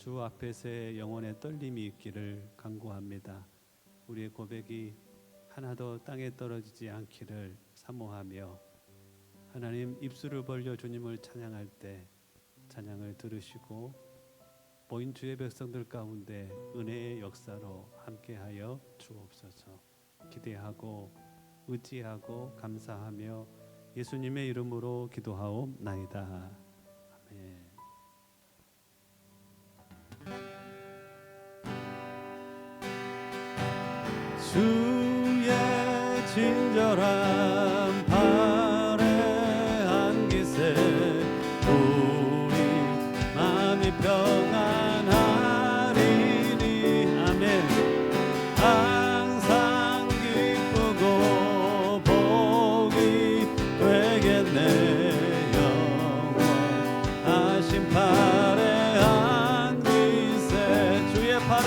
주 앞에서의 영혼의 떨림이 있기를 간구합니다. 우리의 고백이 하나도 땅에 떨어지지 않기를 사모하며 하나님 입술을 벌려 주님을 찬양할 때 찬양을 들으시고 모인 주의 백성들 가운데 은혜의 역사로 함께하여 주옵소서. 기대하고 의지하고 감사하며 예수님의 이름으로 기도하옵나이다. 아멘. 주의 친절한 발에 안기세 우리 마음이 평안하리니 아멘. 항상 기쁘고 복이 되겠네. 영원하신 발에 안기세 주의 발에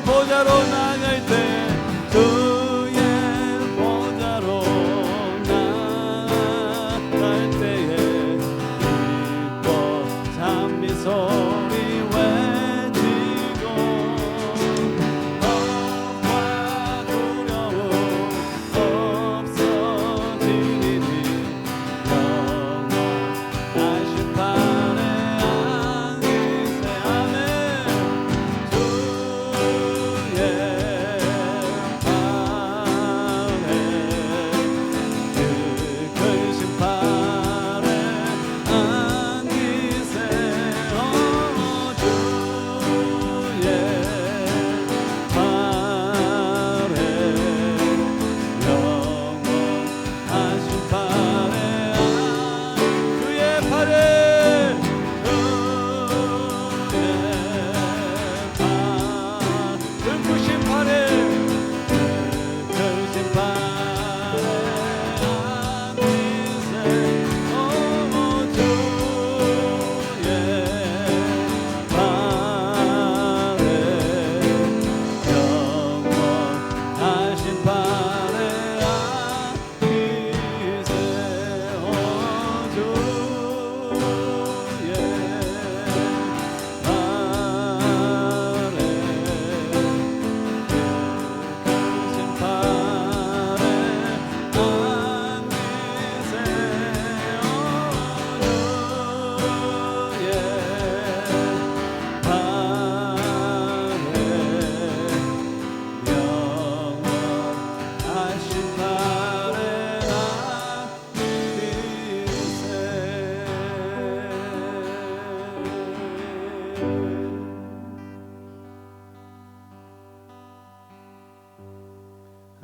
보좌로 나갈 때 주의 보좌로 나갈 때에 기뻐 찬미소리 외치고 겁과 두려움 없어지리니 영원하신 판에 안기세 아멘. 주의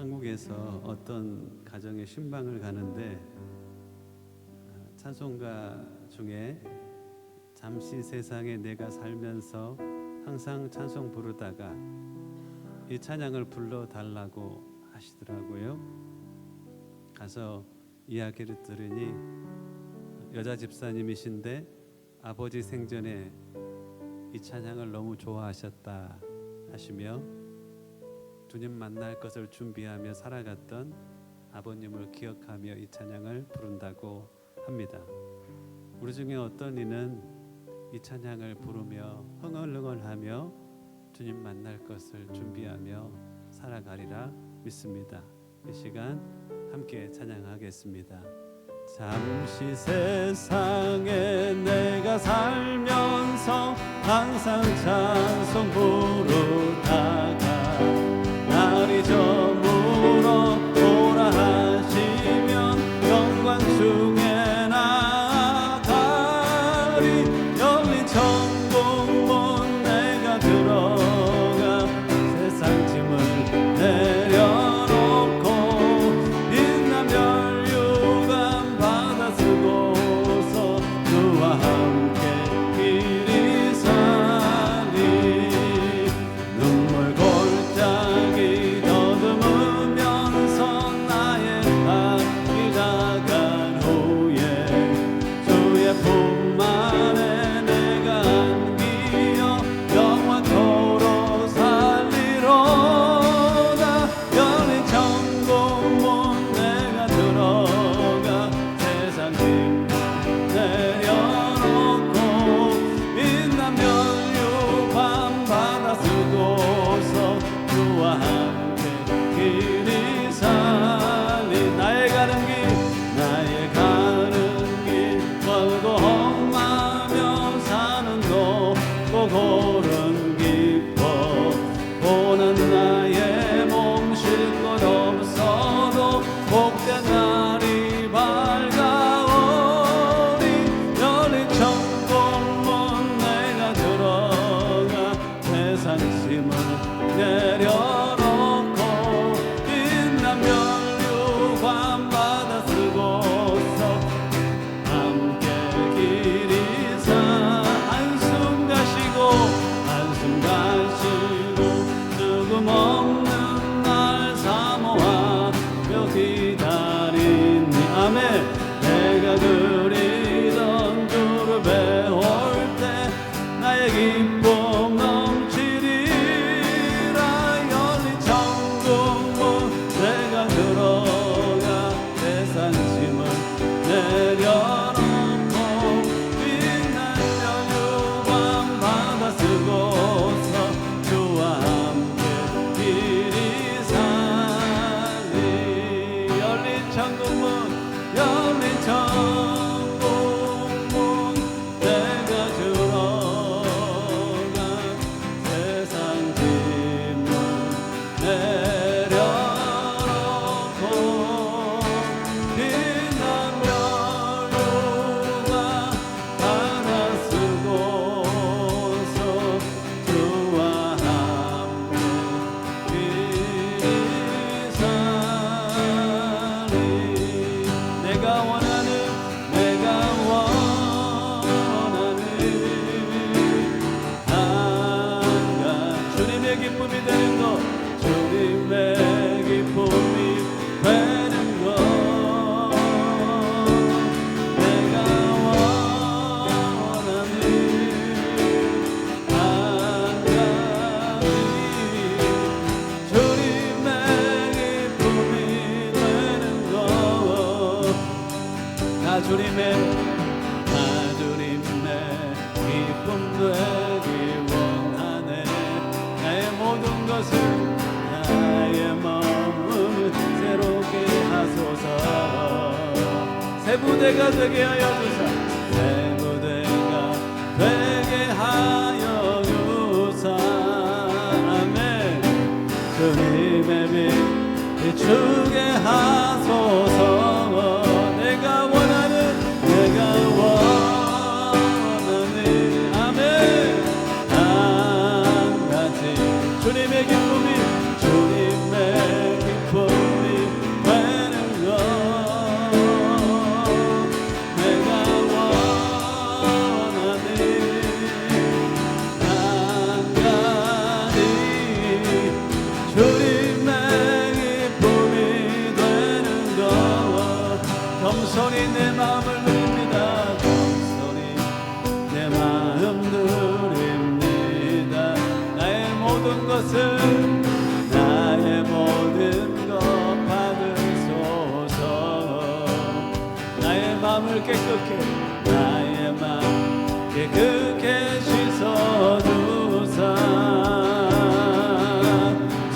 한국에서 어떤 가정에 신방을 가는데 찬송가 중에 잠시 세상에 내가 살면서 항상 찬송 부르다가 이 찬양을 불러달라고 하시더라고요. 가서 이야기를 들으니 여자 집사님이신데 아버지 생전에 이 찬양을 너무 좋아하셨다 하시며 주님 만날 것을 준비하며 살아갔던 아버님을 기억하며 이 찬양을 부른다고 합니다. 우리 중에 어떤 이는 이 찬양을 부르며 흥얼흥얼하며 주님 만날 것을 준비하며 살아가리라 믿습니다. 이 시간 함께 찬양하겠습니다. 잠시 세상에 내가 살면서 항상 찬송 부르다가 날이 저물어 오라 하시면 영광 중에 나가리. 열린 천국문 내가 들어가 세상 짐을 내려놓고 빛난 멸류관 받아 쓰고서 주와 함께 길이 살리. 눈물 골짜기 더듬으면서 나의 앞이 다간 후에 주의 품 안에 내가 안기어 영원토록 살리로다. 열린 천국문 내가 들어가 세상 짐 내려놓고 빛난 멸류관 받아 쓰고서 주와 함께 길이 살리. 나의 가는 길 멀고 험하며 사는 곳고 고른 깊어 고난 나의 몸 쉴 곳 없어도 복된 날이 밝아오리. 열린 천국문 내가 들어가 세상 짐을 내려놓고 빛난 멸류관 받아 쓰고서 함께 길이 사. 한숨 가시고 죽음 없는 날 사모하며 기다리니. 아멘. 내가 그리던 주를 배울 때 나의 기쁨 넘치리라. 열린 천국문 내가 들어가 세상 짐을 내려놓고 빛난 멸류관 받아 쓰고서 주와 함께 길이 살리. 열린 천국문 내가 들어가 세상 짐을 내려놓고 빛난 멸류관 받아 쓰고서 주와 함께 길이 살리. 내가 원하는 주님의 기쁨이 되는 것, 주님의 기쁨이 되는 것. 내가 원하는 한 가지 주님의 기쁨이 되는 것. 나 주님의 기쁨 되기 원하네. 나의 모든 것을 나의 마음을 새롭게 하소서. 새 부대가 되게 하여 주사. 새 부대가 되게 하여 주사. 아멘. 주님의 빛 비추게 하소서. 내가 원하는 아멘. 한 가지 주님의 기쁨이 것을 나의 모든 것 받으소서. 나의 마음을 깨끗게 나의 마음 깨끗게 씻어주사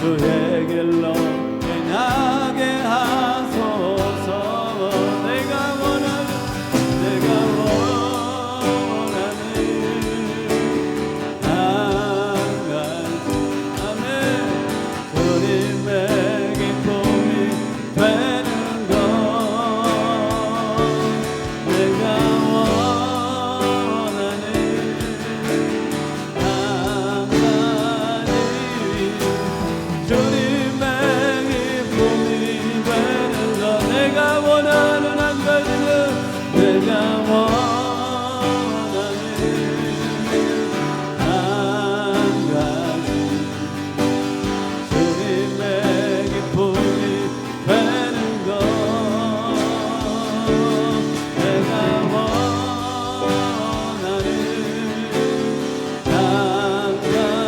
주의 길로 행하게 하소서. 내가 원하는 한 가지 아멘 주님의 기쁨이 되는 것 내가 원하는 한 가지 주님의 기쁨이 되는 것 내가 원하는 한 가지는 내가 원하는 한 가지 주님의 기쁨이 되는 것 내가 원하는 한 가지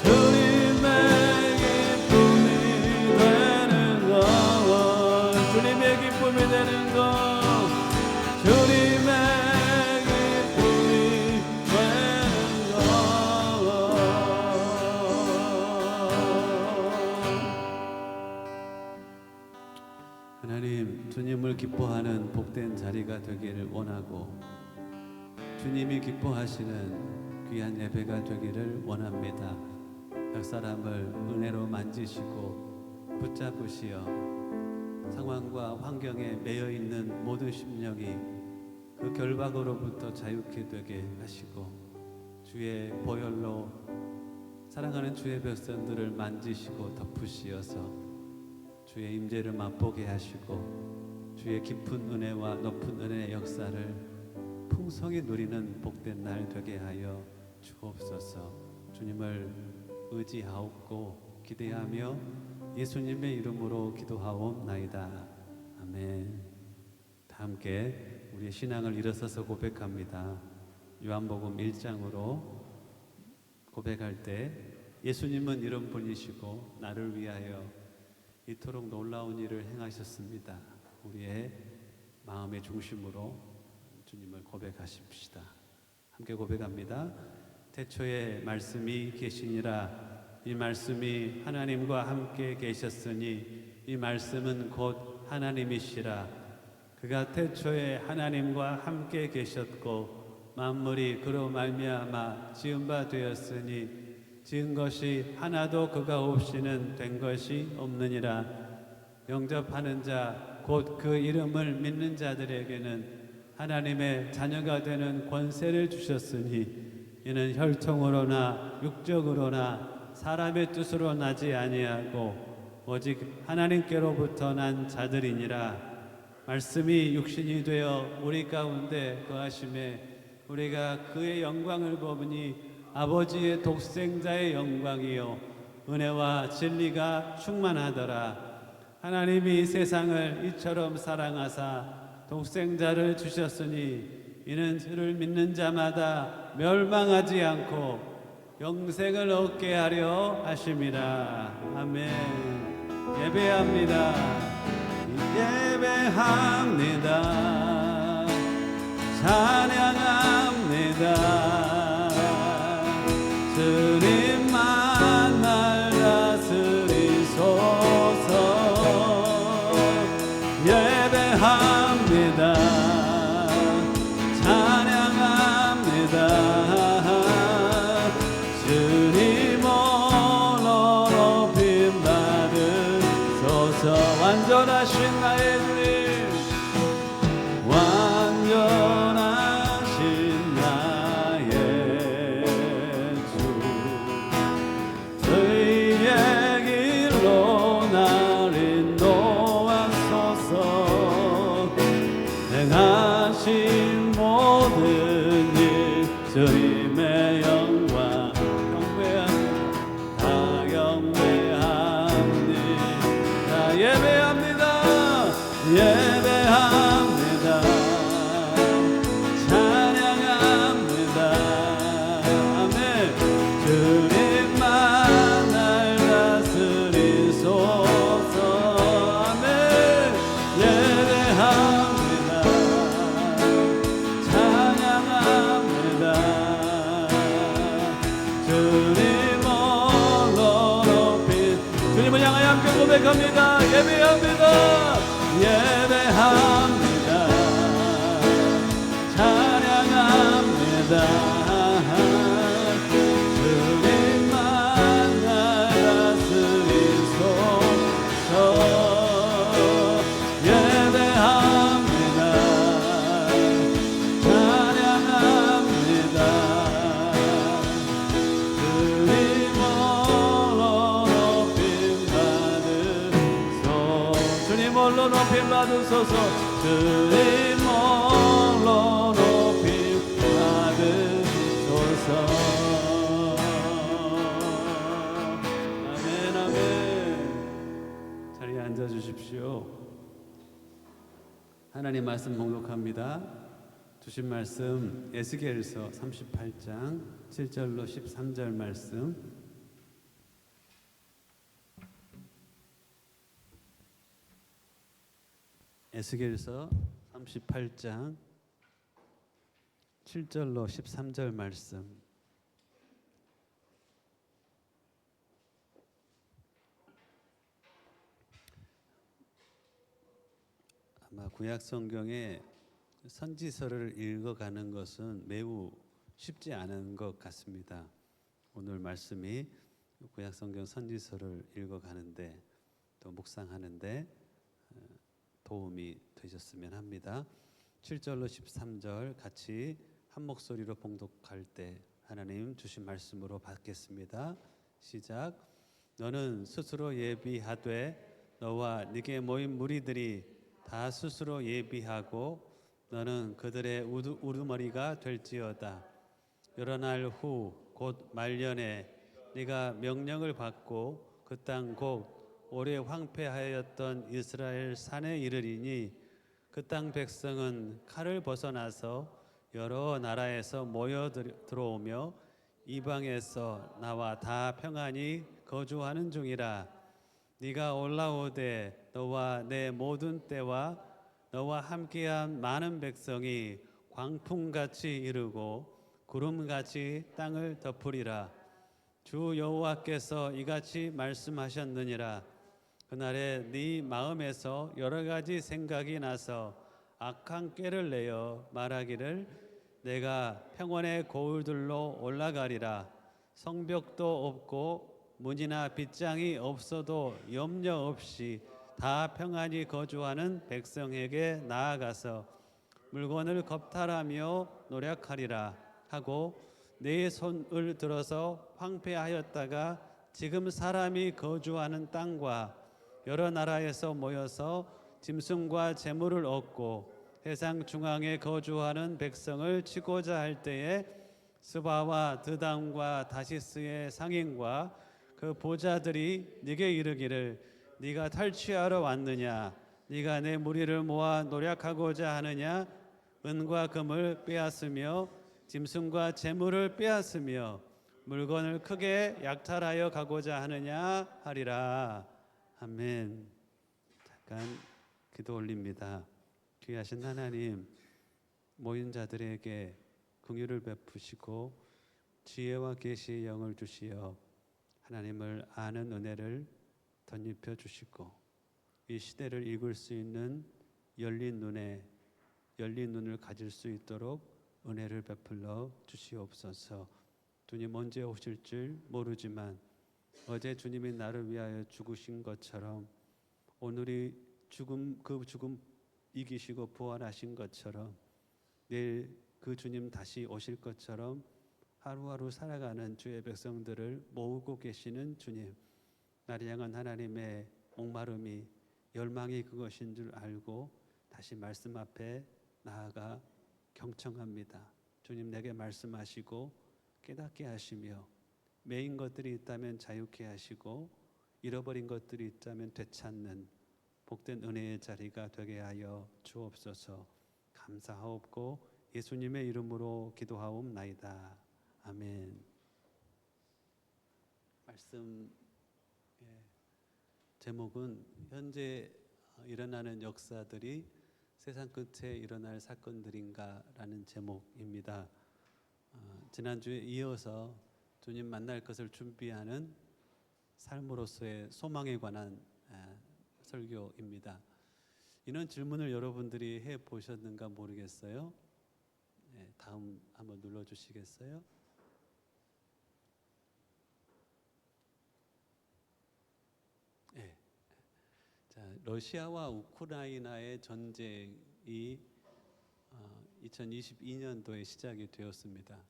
주님의 기쁨이 되는 것 주님의 기쁨이 되는 것 주님의 기쁨이 되는 것 하나님 주님을 기뻐하는 복된 자리가 되기를 원하고 주님이 기뻐하시는 귀한 예배가 되기를 원합니다. 각 사람을 은혜로 만지시고 붙잡으시어 상황과 환경에 매여 있는 모든 심령이 그 결박으로부터 자유케 되게 하시고 주의 보혈로 사랑하는 주의 백성들을 만지시고 덮으시어서 주의 임재를 맛보게 하시고 주의 깊은 은혜와 높은 은혜의 역사를 풍성히 누리는 복된 날 되게 하여 주옵소서. 주님을 의지하옵고 기대하며 예수님의 이름으로 기도하옵나이다. 아멘. 다 함께 우리의 신앙을 일어서서 고백합니다. 요한복음 1장으로 고백할 때 예수님은 이런 분이시고 나를 위하여 이토록 놀라운 일을 행하셨습니다. 우리의 마음의 중심으로 주님을 고백하십시다. 함께 고백합니다. 태초에 말씀이 계시니라. 이 말씀이 하나님과 함께 계셨으니 이 말씀은 곧 하나님이시라. 그가 태초에 하나님과 함께 계셨고 만물이 그로 말미암아 지은 바 되었으니 지은 것이 하나도 그가 없이는 된 것이 없느니라. 영접하는 자 곧 그 이름을 믿는 자들에게는 하나님의 자녀가 되는 권세를 주셨으니 이는 혈통으로나 육적으로나 사람의 뜻으로 나지 아니하고 오직 하나님께로부터 난 자들이니라. 말씀이 육신이 되어 우리 가운데 거하심에 우리가 그의 영광을 보니 아버지의 독생자의 영광이요 은혜와 진리가 충만하더라. 하나님이 세상을 이처럼 사랑하사 독생자를 주셨으니 이는 그를 믿는 자마다 멸망하지 않고 영생을 얻게 하려 하심이라. 아멘. 예배합니다. 예배합니다. 찬양합니다. 주님만 날 다스리소서. 예배합니다. 찬양합니다. 주님 홀로 높임 받으소서. 완전하신 나의 주님, 완전하신 고백합니다. 예배합니다. 예배합니다. 찬양합니다. 주님만 나라 쓰리소서. 예배합니다. 찬양합니다. 주님 홀로 높임 받으소. 주님 홀로 높임 받으소서. 주님 홀로 높임 받으소서. 아멘 아멘. 자리에 앉아 주십시오. 하나님 말씀 봉독합니다. 주신 말씀 에스겔서 38장 7절로 13절 말씀. 에스겔서 38장 7절로 13절 말씀. 아마 구약 성경에 선지서를 읽어가는 것은 매우 쉽지 않은 것 같습니다. 오늘 말씀이 구약 성경 선지서를 읽어가는데 또 묵상하는데 도움이 되셨으면 합니다. 7절로 13절 같이 한 목소리로 봉독할 때 하나님 주신 말씀으로 받겠습니다. 시작. 너는 스스로 예비하되 너와 네게 모인 무리들이 다 스스로 예비하고 너는 그들의 우두머리가 될지어다. 여러 날 후 곧 말년에 네가 명령을 받고 그 땅 곧 오래 황폐하였던 이스라엘 산에 이르리니 그 땅 백성은 칼을 벗어나서 여러 나라에서 모여 들어오며 이방에서 나와 다 평안히 거주하는 중이라. 네가 올라오되 너와 내 모든 때와 너와 함께한 많은 백성이 광풍같이 이르고 구름같이 땅을 덮으리라. 주 여호와께서 이같이 말씀하셨느니라. 그날에 네 마음에서 여러 가지 생각이 나서 악한 꾀를 내어 말하기를 내가 평원의 고울들로 올라가리라. 성벽도 없고 문이나 빗장이 없어도 염려 없이 다 평안히 거주하는 백성에게 나아가서 물건을 겁탈하며 노력하리라 하고 네 손을 들어서 황폐하였다가 지금 사람이 거주하는 땅과 여러 나라에서 모여서 짐승과 재물을 얻고 해상 중앙에 거주하는 백성을 치고자 할 때에 스바와 드담과 다시스의 상인과 그 보좌들이 네게 이르기를 네가 탈취하러 왔느냐? 네가 내 무리를 모아 노력하고자 하느냐? 은과 금을 빼앗으며 짐승과 재물을 빼앗으며 물건을 크게 약탈하여 가고자 하느냐 하리라. 아멘. 잠깐 기도 올립니다. 귀하신 하나님, 모인 자들에게 긍휼을 베푸시고 지혜와 계시의 영을 주시어 하나님을 아는 은혜를 덧입혀 주시고 이 시대를 읽을 수 있는 열린 눈을 가질 수 있도록 은혜를 베풀어 주시옵소서. 주님 언제 오실 줄 모르지만 어제 주님이 나를 위하여 죽으신 것처럼 오늘이 그 죽음 이기시고 부활하신 것처럼 내일 그 주님 다시 오실 것처럼 하루하루 살아가는 주의 백성들을 모으고 계시는 주님, 나를 향한 하나님의 목마름이 열망이 그것인 줄 알고 다시 말씀 앞에 나아가 경청합니다. 주님 내게 말씀하시고 깨닫게 하시며 매인 것들이 있다면 자유케 하시고 잃어버린 것들이 있다면 되찾는 복된 은혜의 자리가 되게 하여 주옵소서. 감사하옵고 예수님의 이름으로 기도하옵나이다. 아멘. 말씀 제목은 현재 일어나는 역사들이 세상 끝에 일어날 사건들인가라는 제목입니다. 지난주에 이어서 주님 만날 것을 준비하는 삶으로서의 소망에 관한 설교입니다. 이런 질문을 여러분들이 해 보셨는가 모르겠어요. 네, 다음 한번 눌러 주시겠어요? 네. 자, 러시아와 우크라이나의 전쟁이 2022년도에 시작이 되었습니다.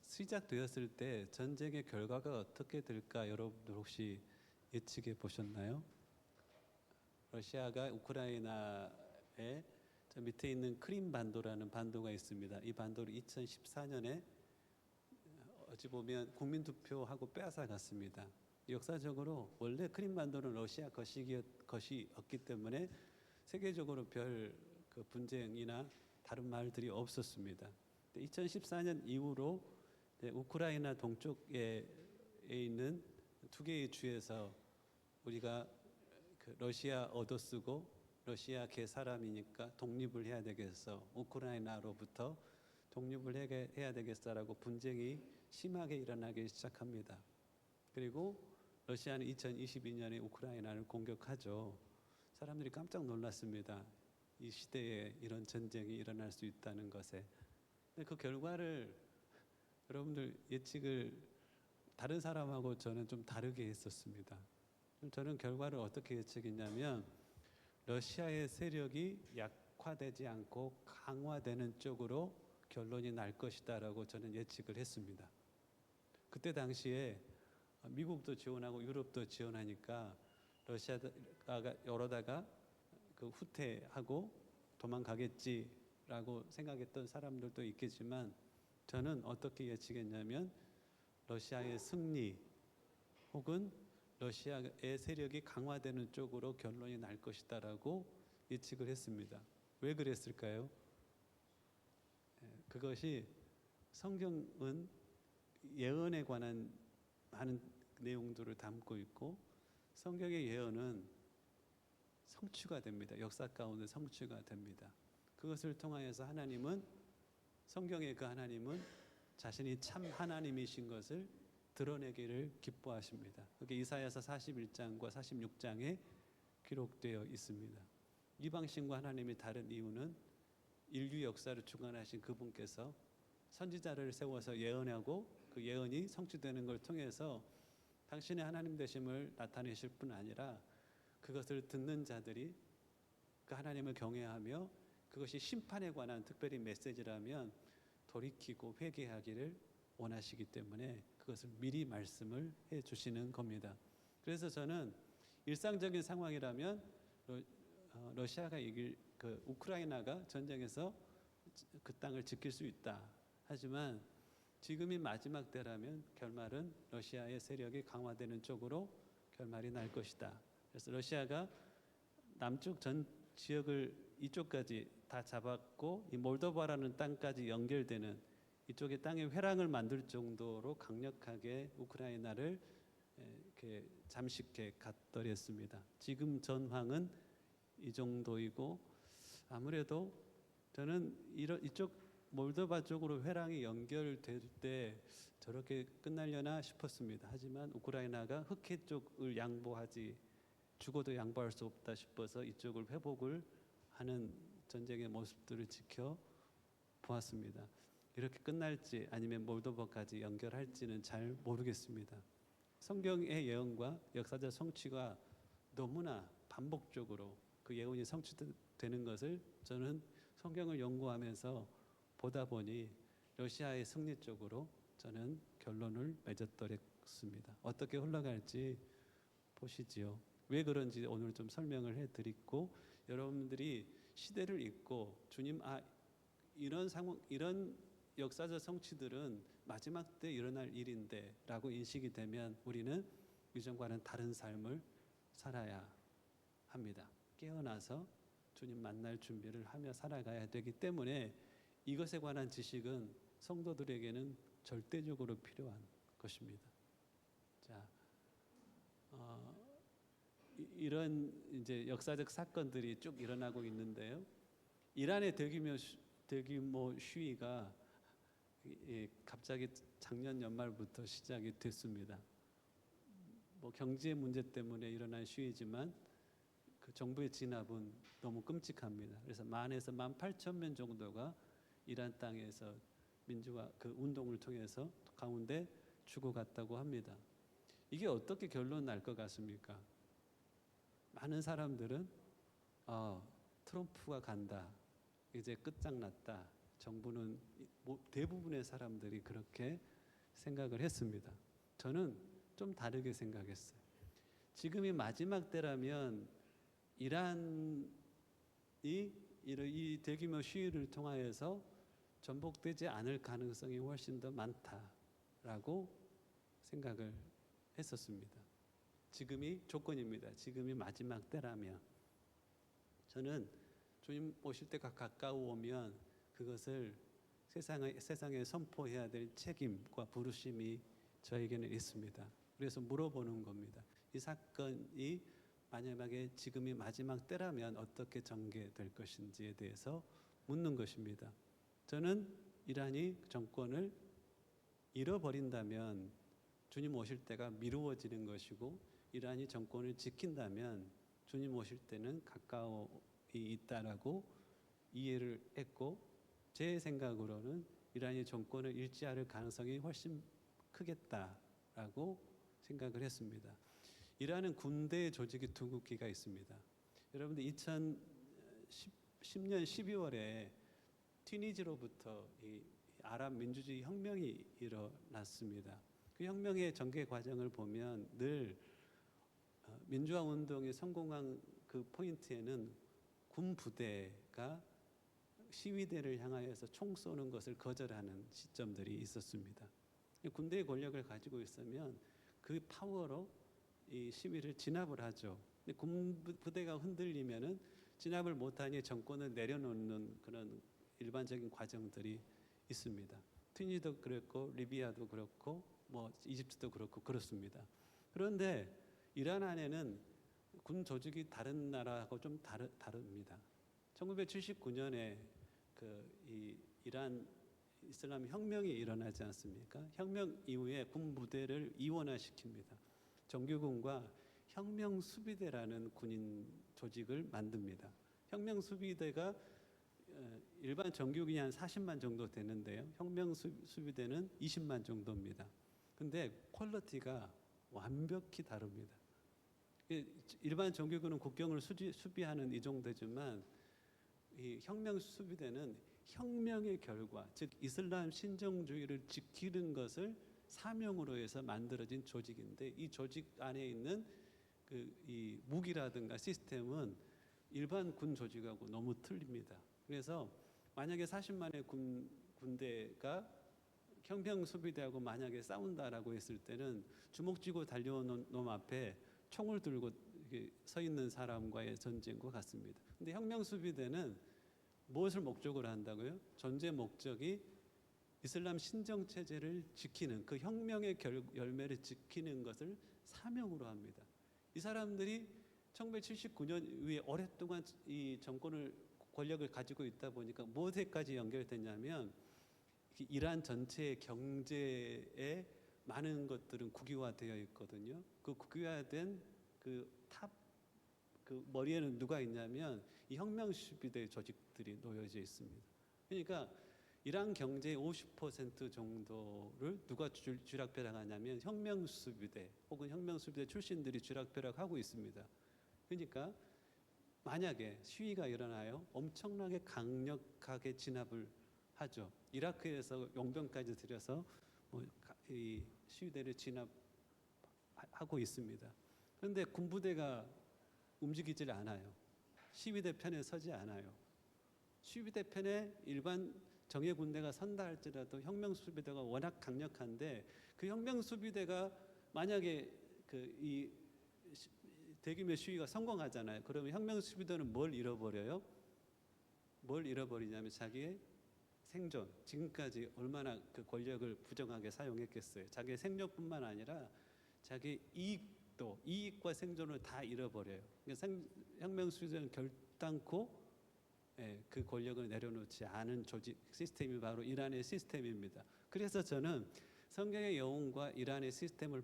시작되었을 때 전쟁의 결과가 어떻게 될까 여러분들 혹시 예측해 보셨나요? 러시아가 우크라이나의 저 밑에 있는 크림 반도라는 반도가 있습니다. 이 반도를 2014년에 어찌 보면 국민 투표하고 빼앗아갔습니다. 역사적으로 원래 크림 반도는 러시아 것이었기 때문에 세계적으로 별 그 분쟁이나 다른 말들이 없었습니다. 2014년 이후로 우크라이나 동쪽에 있는 두 개의 주에서 우리가 그 러시아 얻어쓰고 러시아계 사람이니까 독립을 해야 되겠어. 우크라이나로부터 독립을 해야 되겠어라고 분쟁이 심하게 일어나기 시작합니다. 그리고 러시아는 2022년에 우크라이나를 공격하죠. 사람들이 깜짝 놀랐습니다. 이 시대에 이런 전쟁이 일어날 수 있다는 것에. 근데 그 결과를 여러분들 예측을 다른 사람하고 저는 좀 다르게 했었습니다. 저는 결과를 어떻게 예측했냐면 러시아의 세력이 약화되지 않고 강화되는 쪽으로 결론이 날 것이다라고 저는 예측을 했습니다. 그때 당시에 미국도 지원하고 유럽도 지원하니까 러시아가 이러다가 그 후퇴하고 도망가겠지라고 생각했던 사람들도 있겠지만 저는 어떻게 예측했냐면 러시아의 승리 혹은 러시아의 세력이 강화되는 쪽으로 결론이 날 것이다라고 예측을 했습니다. 왜 그랬을까요? 그것이 성경은 예언에 관한 많은 내용들을 담고 있고 성경의 예언은 성취가 됩니다. 역사 가운데 성취가 됩니다. 그것을 통하여서 하나님은 성경의 그 하나님은 자신이 참 하나님이신 것을 드러내기를 기뻐하십니다. 그게 이사야서 41장과 46장에 기록되어 있습니다. 이방신과 하나님이 다른 이유는 인류 역사를 주관하신 그분께서 선지자를 세워서 예언하고 그 예언이 성취되는 걸 통해서 당신의 하나님 되심을 나타내실 뿐 아니라 그것을 듣는 자들이 그 하나님을 경외하며 그것이 심판에 관한 특별히 메시지라면 돌이키고 회개하기를 원하시기 때문에 그것을 미리 말씀을 해 주시는 겁니다. 그래서 저는 일상적인 상황이라면 러시아가 이길 그 우크라이나가 전쟁에서 그 땅을 지킬 수 있다. 하지만 지금이 마지막 때라면 결말은 러시아의 세력이 강화되는 쪽으로 결말이 날 것이다. 그래서 러시아가 남쪽 전 지역을 이쪽까지 다 잡았고 이 몰도바라는 땅까지 연결되는 이쪽의 땅에 회랑을 만들 정도로 강력하게 우크라이나를 이렇게 잠식해 갔더랬습니다. 지금 전황은 이 정도이고 아무래도 저는 이쪽 몰도바 쪽으로 회랑이 연결될 때 저렇게 끝날려나 싶었습니다. 하지만 우크라이나가 흑해 쪽을 양보하지 죽어도 양보할 수 없다 싶어서 이쪽을 회복을 하는 전쟁의 모습들을 지켜 보았습니다. 이렇게 끝날지 아니면 몰도바까지 연결할지는 잘 모르겠습니다. 성경의 예언과 역사적 성취가 너무나 반복적으로 그 예언이 성취되는 것을 저는 성경을 연구하면서 보다 보니 러시아의 승리 쪽으로 저는 결론을 맺었더랬습니다. 어떻게 흘러갈지 보시지요. 왜 그런지 오늘 좀 설명을 해드리고 여러분들이 시대를 읽고 주님 이런 상황 이런 역사적 성취들은 마지막 때 일어날 일인데라고 인식이 되면 우리는 이전과는 다른 삶을 살아야 합니다. 깨어나서 주님 만날 준비를 하며 살아가야 되기 때문에 이것에 관한 지식은 성도들에게는 절대적으로 필요한 것입니다. 자, 이런 이제 역사적 사건들이 쭉 일어나고 있는데요. 이란의 대규모 시위가 갑자기 작년 연말부터 시작이 됐습니다. 뭐 경제 문제 때문에 일어난 시위지만 그 정부의 진압은 너무 끔찍합니다. 그래서 10,000에서 18,000명 정도가 이란 땅에서 민주화 그 운동을 통해서 가운데 죽어갔다고 합니다. 이게 어떻게 결론 날 것 같습니까? 많은 사람들은 트럼프가 간다. 이제 끝장났다. 정부는 대부분의 사람들이 그렇게 생각을 했습니다. 저는 좀 다르게 생각했어요. 지금이 마지막 때라면 이란이 이 대규모 시위를 통하여서 전복되지 않을 가능성이 훨씬 더 많다라고 생각을 했었습니다. 지금이 조건입니다. 지금이 마지막 때라면. 저는 주님 오실 때가 가까워오면 그것을 세상에 선포해야 될 책임과 부르심이 저에게는 있습니다. 그래서 물어보는 겁니다. 이 사건이 만약에 지금이 마지막 때라면 어떻게 전개될 것인지에 대해서 묻는 것입니다. 저는 이란이 정권을 잃어버린다면 주님 오실 때가 미루어지는 것이고, 이란이 정권을 지킨다면 주님 오실 때는 가까이 있다라고 이해를 했고, 제 생각으로는 이란이 정권을 잃지 않을 가능성이 훨씬 크겠다라고 생각을 했습니다. 이란은 군대 조직이 두국기가 있습니다. 여러분들 2010년 12월에 튀니지로부터 이 아랍 민주주의 혁명이 일어났습니다. 그 혁명의 전개 과정을 보면 늘 민주화 운동에 성공한 그 포인트에는 군 부대가 시위대를 향하여서 총 쏘는 것을 거절하는 시점들이 있었습니다. 군대의 권력을 가지고 있으면 그 파워로 이 시위를 진압을 하죠. 근데 군 부대가 흔들리면은 진압을 못하니 정권을 내려놓는 그런 일반적인 과정들이 있습니다. 튀니도 그랬고 리비아도 그렇고 뭐 이집트도 그렇고 그렇습니다. 그런데 이란 안에는 군 조직이 다른 나라하고 좀 다릅니다. 1979년에 이 이란 이슬람 혁명이 일어나지 않습니까? 혁명 이후에 군 부대를 이원화시킵니다. 정규군과 혁명 수비대라는 군인 조직을 만듭니다. 혁명 수비대가 일반 정규군이 한 40만 정도 되는데요. 혁명 수비대는 20만 정도입니다. 근데 퀄리티가 완벽히 다릅니다. 일반 정규군은 국경을 수비하는 이 정도지만 이 혁명 수비대는 혁명의 결과, 즉 이슬람 신정주의를 지키는 것을 사명으로 해서 만들어진 조직인데, 이 조직 안에 있는 이 무기라든가 시스템은 일반 군 조직하고 너무 틀립니다. 그래서 만약에 40만의 군대가 혁명 수비대하고 만약에 싸운다라고 했을 때는 주먹 쥐고 달려오는 놈 앞에 총을 들고 서 있는 사람과의 전쟁과 같습니다. 근데 혁명 수비대는 무엇을 목적으로 한다고요? 전제 목적이 이슬람 신정 체제를 지키는, 그 혁명의 열매를 지키는 것을 사명으로 합니다. 이 사람들이 1979년 이후에 오랫동안 이 권력을 가지고 있다 보니까 무엇에까지 연결됐냐면 이란 전체의 경제에 많은 것들은 국유화되어 있거든요. 그 국유화된 그 머리에는 누가 있냐면 이 혁명 수비대 조직들이 놓여져 있습니다. 그러니까 이란 경제의 50% 정도를 누가 쥐락펴락하냐면 혁명 수비대 혹은 혁명 수비대 출신들이 쥐락펴락하고 있습니다. 그러니까 만약에 시위가 일어나요, 엄청나게 강력하게 진압을 하죠. 이라크에서 용병까지 들여서 이 시위대를 진압하고 있습니다. 그런데 군부대가 움직이질 않아요. 시위대 편에 서지 않아요. 시위대 편에 일반 정예 군대가 선다 할지라도 혁명 수비대가 워낙 강력한데, 그 혁명 수비대가 만약에 이 대규모 시위가 성공하잖아요. 그러면 혁명 수비대는 뭘 잃어버려요? 뭘 잃어버리냐면 자기의 생존, 지금까지 얼마나 그 권력을 부정하게 사용했겠어요. 자기의 생존뿐만 아니라 자기 이익과 생존을 다 잃어버려요. 그러니까 혁명 수비대는 결단코 그 권력을 내려놓지 않은 조직 시스템이 바로 이란의 시스템입니다. 그래서 저는 성경의 여운과 이란의 시스템을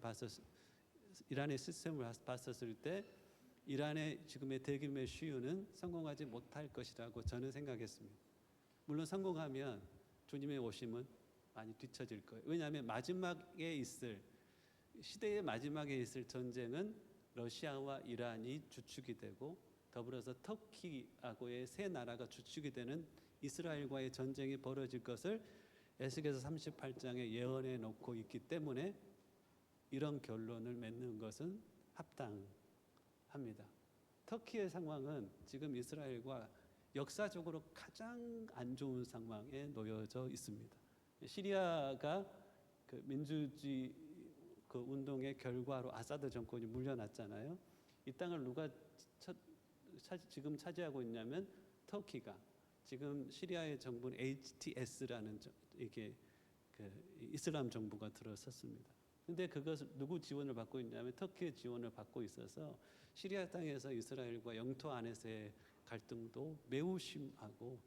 봤었을 때 이란의 지금의 대규모의 시위는 성공하지 못할 것이라고 저는 생각했습니다. 물론 성공하면 주님의 오심은 많이 뒤처질 거예요. 왜냐하면 마지막에 있을 시대의 마지막에 있을 전쟁은 러시아와 이란이 주축이 되고 더불어서 터키하고의 세 나라가 주축이 되는 이스라엘과의 전쟁이 벌어질 것을 에스겔서 38장에 예언해 놓고 있기 때문에 이런 결론을 맺는 것은 합당합니다. 터키의 상황은 지금 이스라엘과 역사적으로 가장 안 좋은 상황에 놓여져 있습니다. 시리아가 그 민주주의 그 운동의 결과로 아사드 정권이 물려났잖아요. 이 땅을 누가 지금 차지하고 있냐면 터키가. 지금 시리아의 정부는 HTS라는 이게 그 이슬람 정부가 들어섰습니다. 근데 그것을 누구 지원을 받고 있냐면 터키의 지원을 받고 있어서 시리아 땅에서 이스라엘과 영토 안에서의 갈등도 매우 심하고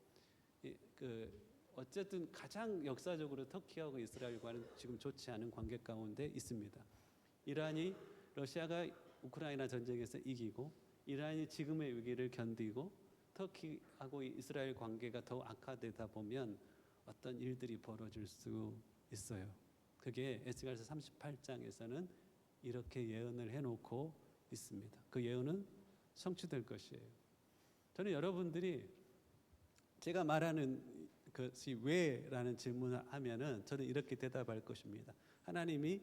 어쨌든 가장 역사적으로 터키하고 이스라엘과는 지금 좋지 않은 관계 가운데 있습니다. 이란이 러시아가 우크라이나 전쟁에서 이기고 이란이 지금의 위기를 견디고 터키하고 이스라엘 관계가 더 악화되다 보면 어떤 일들이 벌어질 수 있어요. 그게 에스겔서 38장에서는 이렇게 예언을 해놓고 있습니다. 그 예언은 성취될 것이에요. 저는 여러분들이 제가 말하는 것이 왜라는 질문을 하면은 저는 이렇게 대답할 것입니다. 하나님의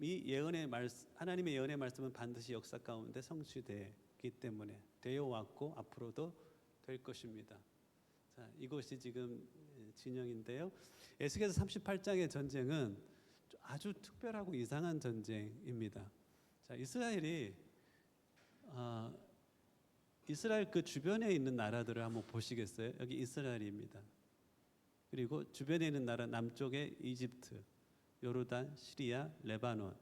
예언의 말씀은 반드시 역사 가운데 성취되기 때문에 되어 왔고 앞으로도 될 것입니다. 자, 이것이 지금 진영인데요. 에스겔서 38장의 전쟁은 아주 특별하고 이상한 전쟁입니다. 자, 이스라엘 그 주변에 있는 나라들을 한번 보시겠어요? 여기 이스라엘입니다. 그리고 주변에 있는 나라 남쪽에 이집트, 요르단, 시리아, 레바논,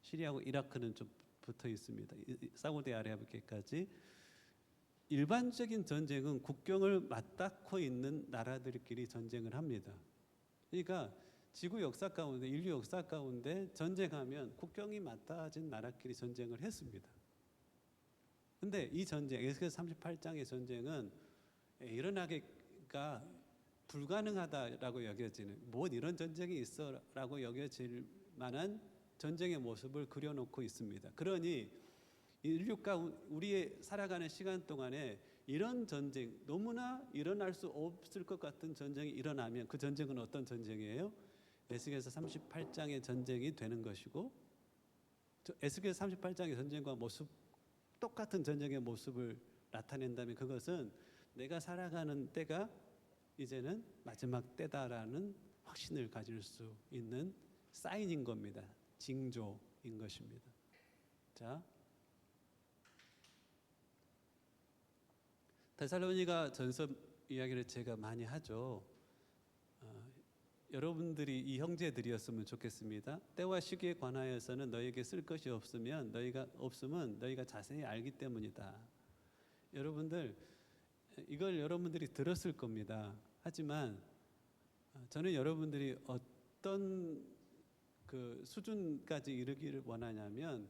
시리아하고 이라크는 좀 붙어 있습니다. 사우디아라비아까지. 일반적인 전쟁은 국경을 맞닿고 있는 나라들끼리 전쟁을 합니다. 그러니까 지구 역사 가운데, 인류 역사 가운데 전쟁하면 국경이 맞닿아진 나라끼리 전쟁을 했습니다. 근데 이 전쟁, 에스겔서 38장의 전쟁은 일어나기가 불가능하다라고 여겨지는, 뭐 이런 전쟁이 있어라고 여겨질 만한 전쟁의 모습을 그려놓고 있습니다. 그러니 인류가 우리의 살아가는 시간 동안에 이런 전쟁, 너무나 일어날 수 없을 것 같은 전쟁이 일어나면 그 전쟁은 어떤 전쟁이에요? 에스겔서 38장의 전쟁이 되는 것이고, 에스겔서 38장의 전쟁과 똑같은 전쟁의 모습을 나타낸다면 그것은 내가 살아가는 때가 이제는 마지막 때다라는 확신을 가질 수 있는 사인인 겁니다. 징조인 것입니다. 자, 데살로니가 전서 이야기를 제가 많이 하죠. 여러분들이 이 형제들이었으면 좋겠습니다. 때와 시기에 관하여서는 너에게 쓸 것이 없으면 너희가 자세히 알기 때문이다. 여러분들 이걸 여러분들이 들었을 겁니다. 하지만 저는 여러분들이 어떤 그 수준까지 이르기를 원하냐면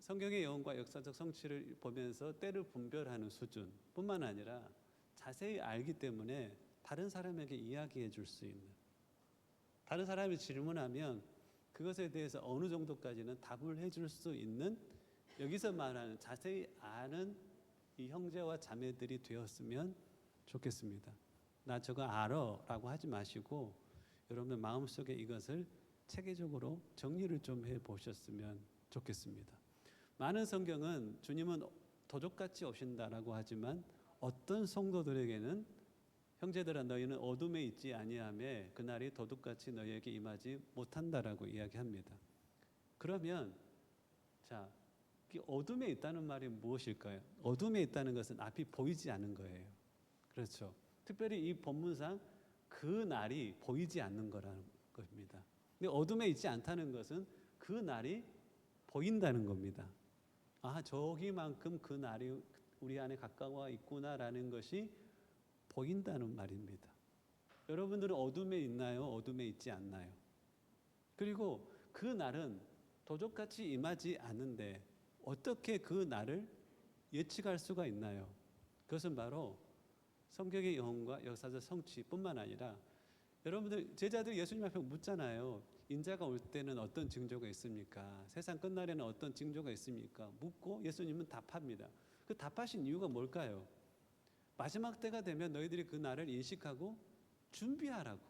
성경의 예언과 역사적 성취를 보면서 때를 분별하는 수준뿐만 아니라 자세히 알기 때문에 다른 사람에게 이야기해 줄 수 있는, 다른 사람이 질문하면 그것에 대해서 어느 정도까지는 답을 해줄 수 있는, 여기서 말하는 자세히 아는 이 형제와 자매들이 되었으면 좋겠습니다. 나 저거 알아 라고 하지 마시고 여러분 마음속에 이것을 체계적으로 정리를 좀 해보셨으면 좋겠습니다. 많은 성경은 주님은 도적같이 오신다라고 하지만 어떤 성도들에게는 형제들아 너희는 어둠에 있지 아니하매 그날이 도둑같이 너희에게 임하지 못한다라고 이야기합니다. 그러면 자, 이 어둠에 있다는 말이 무엇일까요? 어둠에 있다는 것은 앞이 보이지 않는 거예요. 그렇죠. 특별히 이 본문상 그 날이 보이지 않는 거라는 겁니다. 근데 어둠에 있지 않다는 것은 그 날이 보인다는 겁니다. 아, 저기만큼 그 날이 우리 안에 가까워 있구나라는 것이 보인다는 말입니다. 여러분들은 어둠에 있나요? 어둠에 있지 않나요? 그리고 그 날은 도적같이 임하지 않는데 어떻게 그 날을 예측할 수가 있나요? 그것은 바로 성경의 영혼과 역사적 성취뿐만 아니라 여러분들 제자들 예수님 앞에 묻잖아요. 인자가 올 때는 어떤 징조가 있습니까? 세상 끝날에는 어떤 징조가 있습니까? 묻고 예수님은 답합니다. 그 답하신 이유가 뭘까요? 마지막 때가 되면 너희들이 그 날을 인식하고 준비하라고.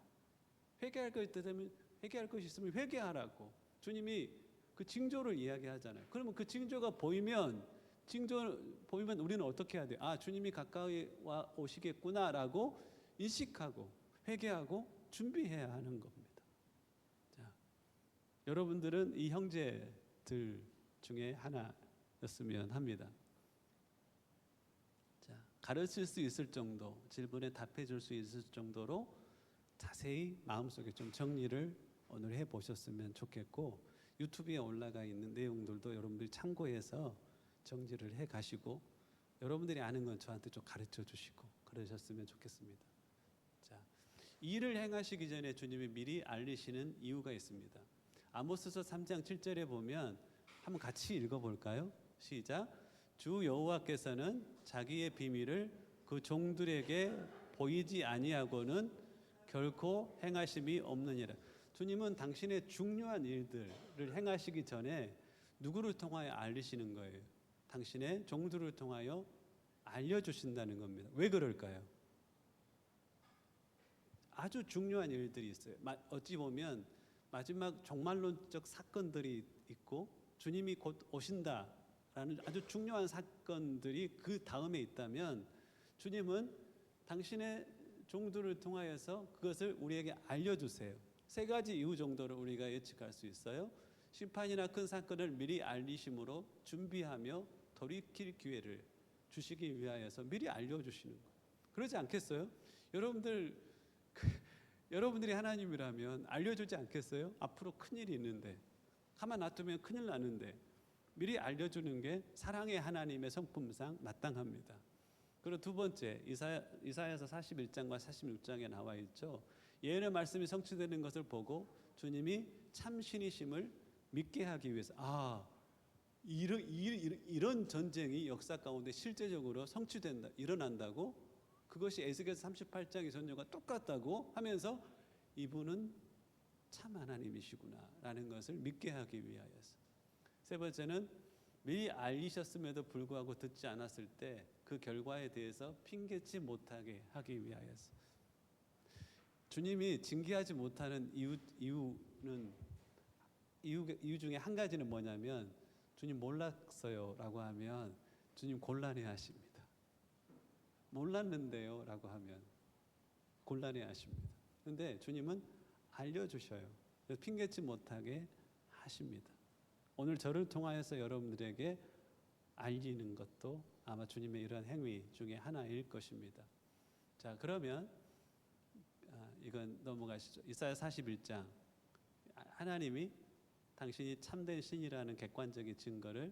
회개할 것이 되면 회개할 것이 있으면 회개하라고. 주님이 그 징조를 이야기하잖아요. 그러면 그 징조가 보이면 우리는 어떻게 해야 돼요? 아, 주님이 가까이 와 오시겠구나라고 인식하고 회개하고 준비해야 하는 겁니다. 자, 여러분들은 이 형제들 중에 하나였으면 합니다. 자, 가르칠 수 있을 정도, 질문에 답해 줄 수 있을 정도로 자세히 마음속에 좀 정리를 오늘 해 보셨으면 좋겠고, 유튜브에 올라가 있는 내용들도 여러분들이 참고해서 정리를 해 가시고 여러분들이 아는 건 저한테 좀 가르쳐 주시고 그러셨으면 좋겠습니다. 자, 이 일을 행하시기 전에 주님이 미리 알리시는 이유가 있습니다. 아모스서 3장 7절에 보면 한번 같이 읽어볼까요? 시작. 주 여호와께서는 자기의 비밀을 그 종들에게 보이지 아니하고는 결코 행하심이 없느니라. 주님은 당신의 중요한 일들을 행하시기 전에 누구를 통하여 알리시는 거예요? 당신의 종들을 통하여 알려주신다는 겁니다. 왜 그럴까요? 아주 중요한 일들이 있어요. 어찌 보면 마지막 종말론적 사건들이 있고 주님이 곧 오신다라는 아주 중요한 사건들이 그 다음에 있다면 주님은 당신의 종들을 통하여서 그것을 우리에게 알려주세요. 세 가지 이유 정도를 우리가 예측할 수 있어요. 심판이나 큰 사건을 미리 알리심으로 준비하며 돌이킬 기회를 주시기 위하여서 미리 알려주시는 거예요. 그러지 않겠어요? 여러분들이 하나님이라면 알려주지 않겠어요? 앞으로 큰일이 있는데, 가만 놔두면 큰일 나는데 미리 알려주는 게 사랑의 하나님의 성품상 마땅합니다. 그리고 두 번째, 이사야서 41장과 46장에 나와 있죠. 예언의 말씀이 성취되는 것을 보고 주님이 참신이심을 믿게 하기 위해서 이런 전쟁이 역사 가운데 실제적으로 일어난다고, 그것이 에스겔서 38장의 전쟁과 똑같다고 하면서 이분은 참 하나님이시구나라는 것을 믿게 하기 위하여서. 세 번째는 미리 알리셨음에도 불구하고 듣지 않았을 때 그 결과에 대해서 핑계치 못하게 하기 위하여서. 주님이 징계하지 못하는 이유 중에 한 가지는 뭐냐면, 주님 몰랐어요 라고 하면 주님 곤란해 하십니다. 몰랐는데요 라고 하면 곤란해 하십니다. 그런데 주님은 알려주셔요. 그래서 핑계치 못하게 하십니다. 오늘 저를 통하여서 여러분들에게 알리는 것도 아마 주님의 이러한 행위 중에 하나일 것입니다. 자, 그러면 이건 넘어가시죠. 이사야 41장. 하나님이 당신이 참된 신이라는 객관적인 증거를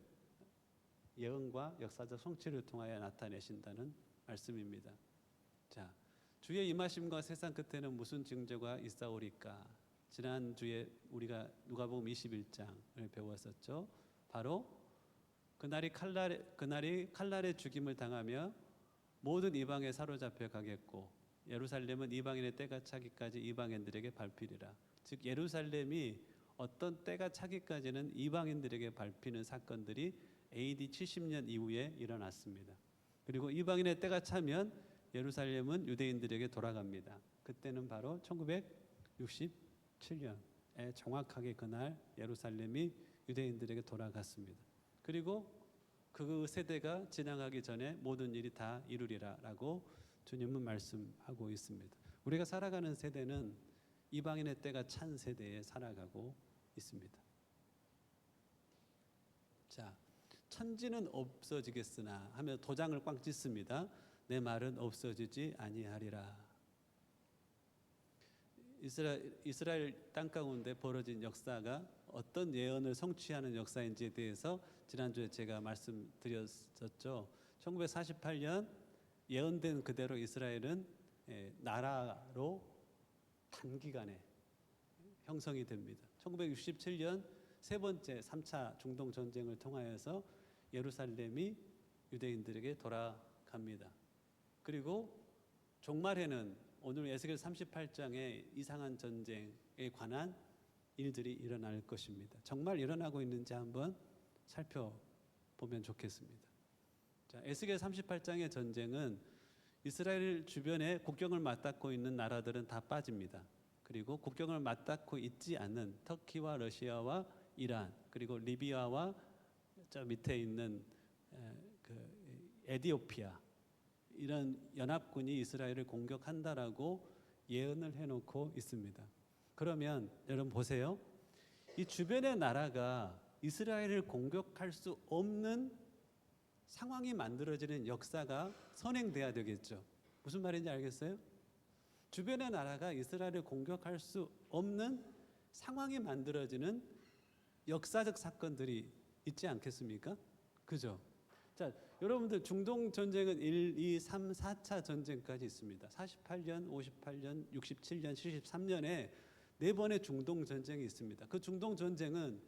예언과 역사적 성취를 통하여 나타내신다는 말씀입니다. 자, 주의 임하심과 세상 끝에는 무슨 징조가 있사오리까? 지난주에 우리가 누가복음 21장을 배웠었죠. 바로 그날이 칼날의 죽임을 당하며 모든 이방에 사로잡혀 가겠고 예루살렘은 이방인의 때가 차기까지 이방인들에게 밟히리라. 즉 예루살렘이 어떤 때가 차기까지는 이방인들에게 밟히는 사건들이 AD 70년 이후에 일어났습니다. 그리고 이방인의 때가 차면 예루살렘은 유대인들에게 돌아갑니다. 그때는 바로 1967년에 정확하게 그날 예루살렘이 유대인들에게 돌아갔습니다. 그리고 그 세대가 지나가기 전에 모든 일이 다 이루리라라고 주님은 말씀하고 있습니다. 우리가 살아가는 세대는 이방인의 때가 찬 세대에 살아가고 있습니다. 자, 천지는 없어지겠으나 하며 도장을 꽝 찍습니다. 내 말은 없어지지 아니하리라. 이스라엘 땅 가운데 벌어진 역사가 어떤 예언을 성취하는 역사인지에 대해서 지난주에 제가 말씀드렸었죠. 1948년 예언된 그대로 이스라엘은 나라로 단기간에 형성이 됩니다. 1967년 세 번째 3차 중동 전쟁을 통하여서 예루살렘이 유대인들에게 돌아갑니다. 그리고 종말에는 오늘 에스겔 38장의 이상한 전쟁에 관한 일들이 일어날 것입니다. 정말 일어나고 있는지 한번 살펴보면 좋겠습니다. 자, 에스겔 38장의 전쟁은 이스라엘 주변에 국경을 맞닿고 있는 나라들은 다 빠집니다. 그리고 국경을 맞닿고 있지 않는 터키와 러시아와 이란, 그리고 리비아와 저 밑에 있는 에디오피아, 이런 연합군이 이스라엘을 공격한다라고 예언을 해놓고 있습니다. 그러면 여러분 보세요. 이 주변의 나라가 이스라엘을 공격할 수 없는 상황이 만들어지는 역사가 선행돼야 되겠죠. 무슨 말인지 알겠어요? 주변의 나라가 이스라엘을 공격할 수 없는 상황이 만들어지는 역사적 사건들이 있지 않겠습니까? 그죠? 자, 여러분들 중동 전쟁은 1, 2, 3, 4차 전쟁까지 있습니다. 48년, 58년, 67년, 73년에 4번의 중동 전쟁이 있습니다. 그 중동 전쟁은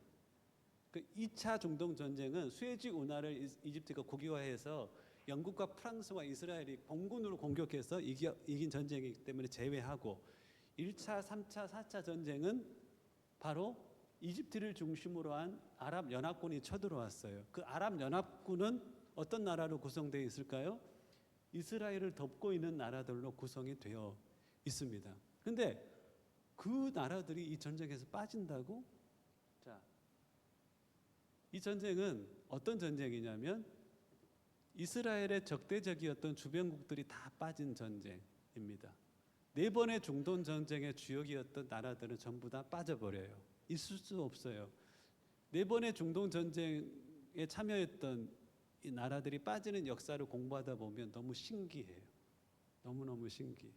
그 2차 중동 전쟁은 수에즈 운하를 이집트가 국유화해서 영국과 프랑스와 이스라엘이 공군으로 공격해서 이긴 전쟁이기 때문에 제외하고 1차, 3차, 4차 전쟁은 바로 이집트를 중심으로 한 아랍 연합군이 쳐들어왔어요. 그 아랍 연합군은 어떤 나라로 구성되어 있을까요? 이스라엘을 덮고 있는 나라들로 구성이 되어 있습니다. 근데 그 나라들이 이 전쟁에서 빠진다고? 자, 이 전쟁은 어떤 전쟁이냐면 이스라엘의 적대적이었던 주변국들이 다 빠진 전쟁입니다. 4번의 중동 전쟁의 주역이었던 나라들은 전부 다 빠져버려요. 있을 수 없어요. 4번의 중동 전쟁에 참여했던 이 나라들이 빠지는 역사를 공부하다 보면 너무 신기해요. 너무너무 신기해.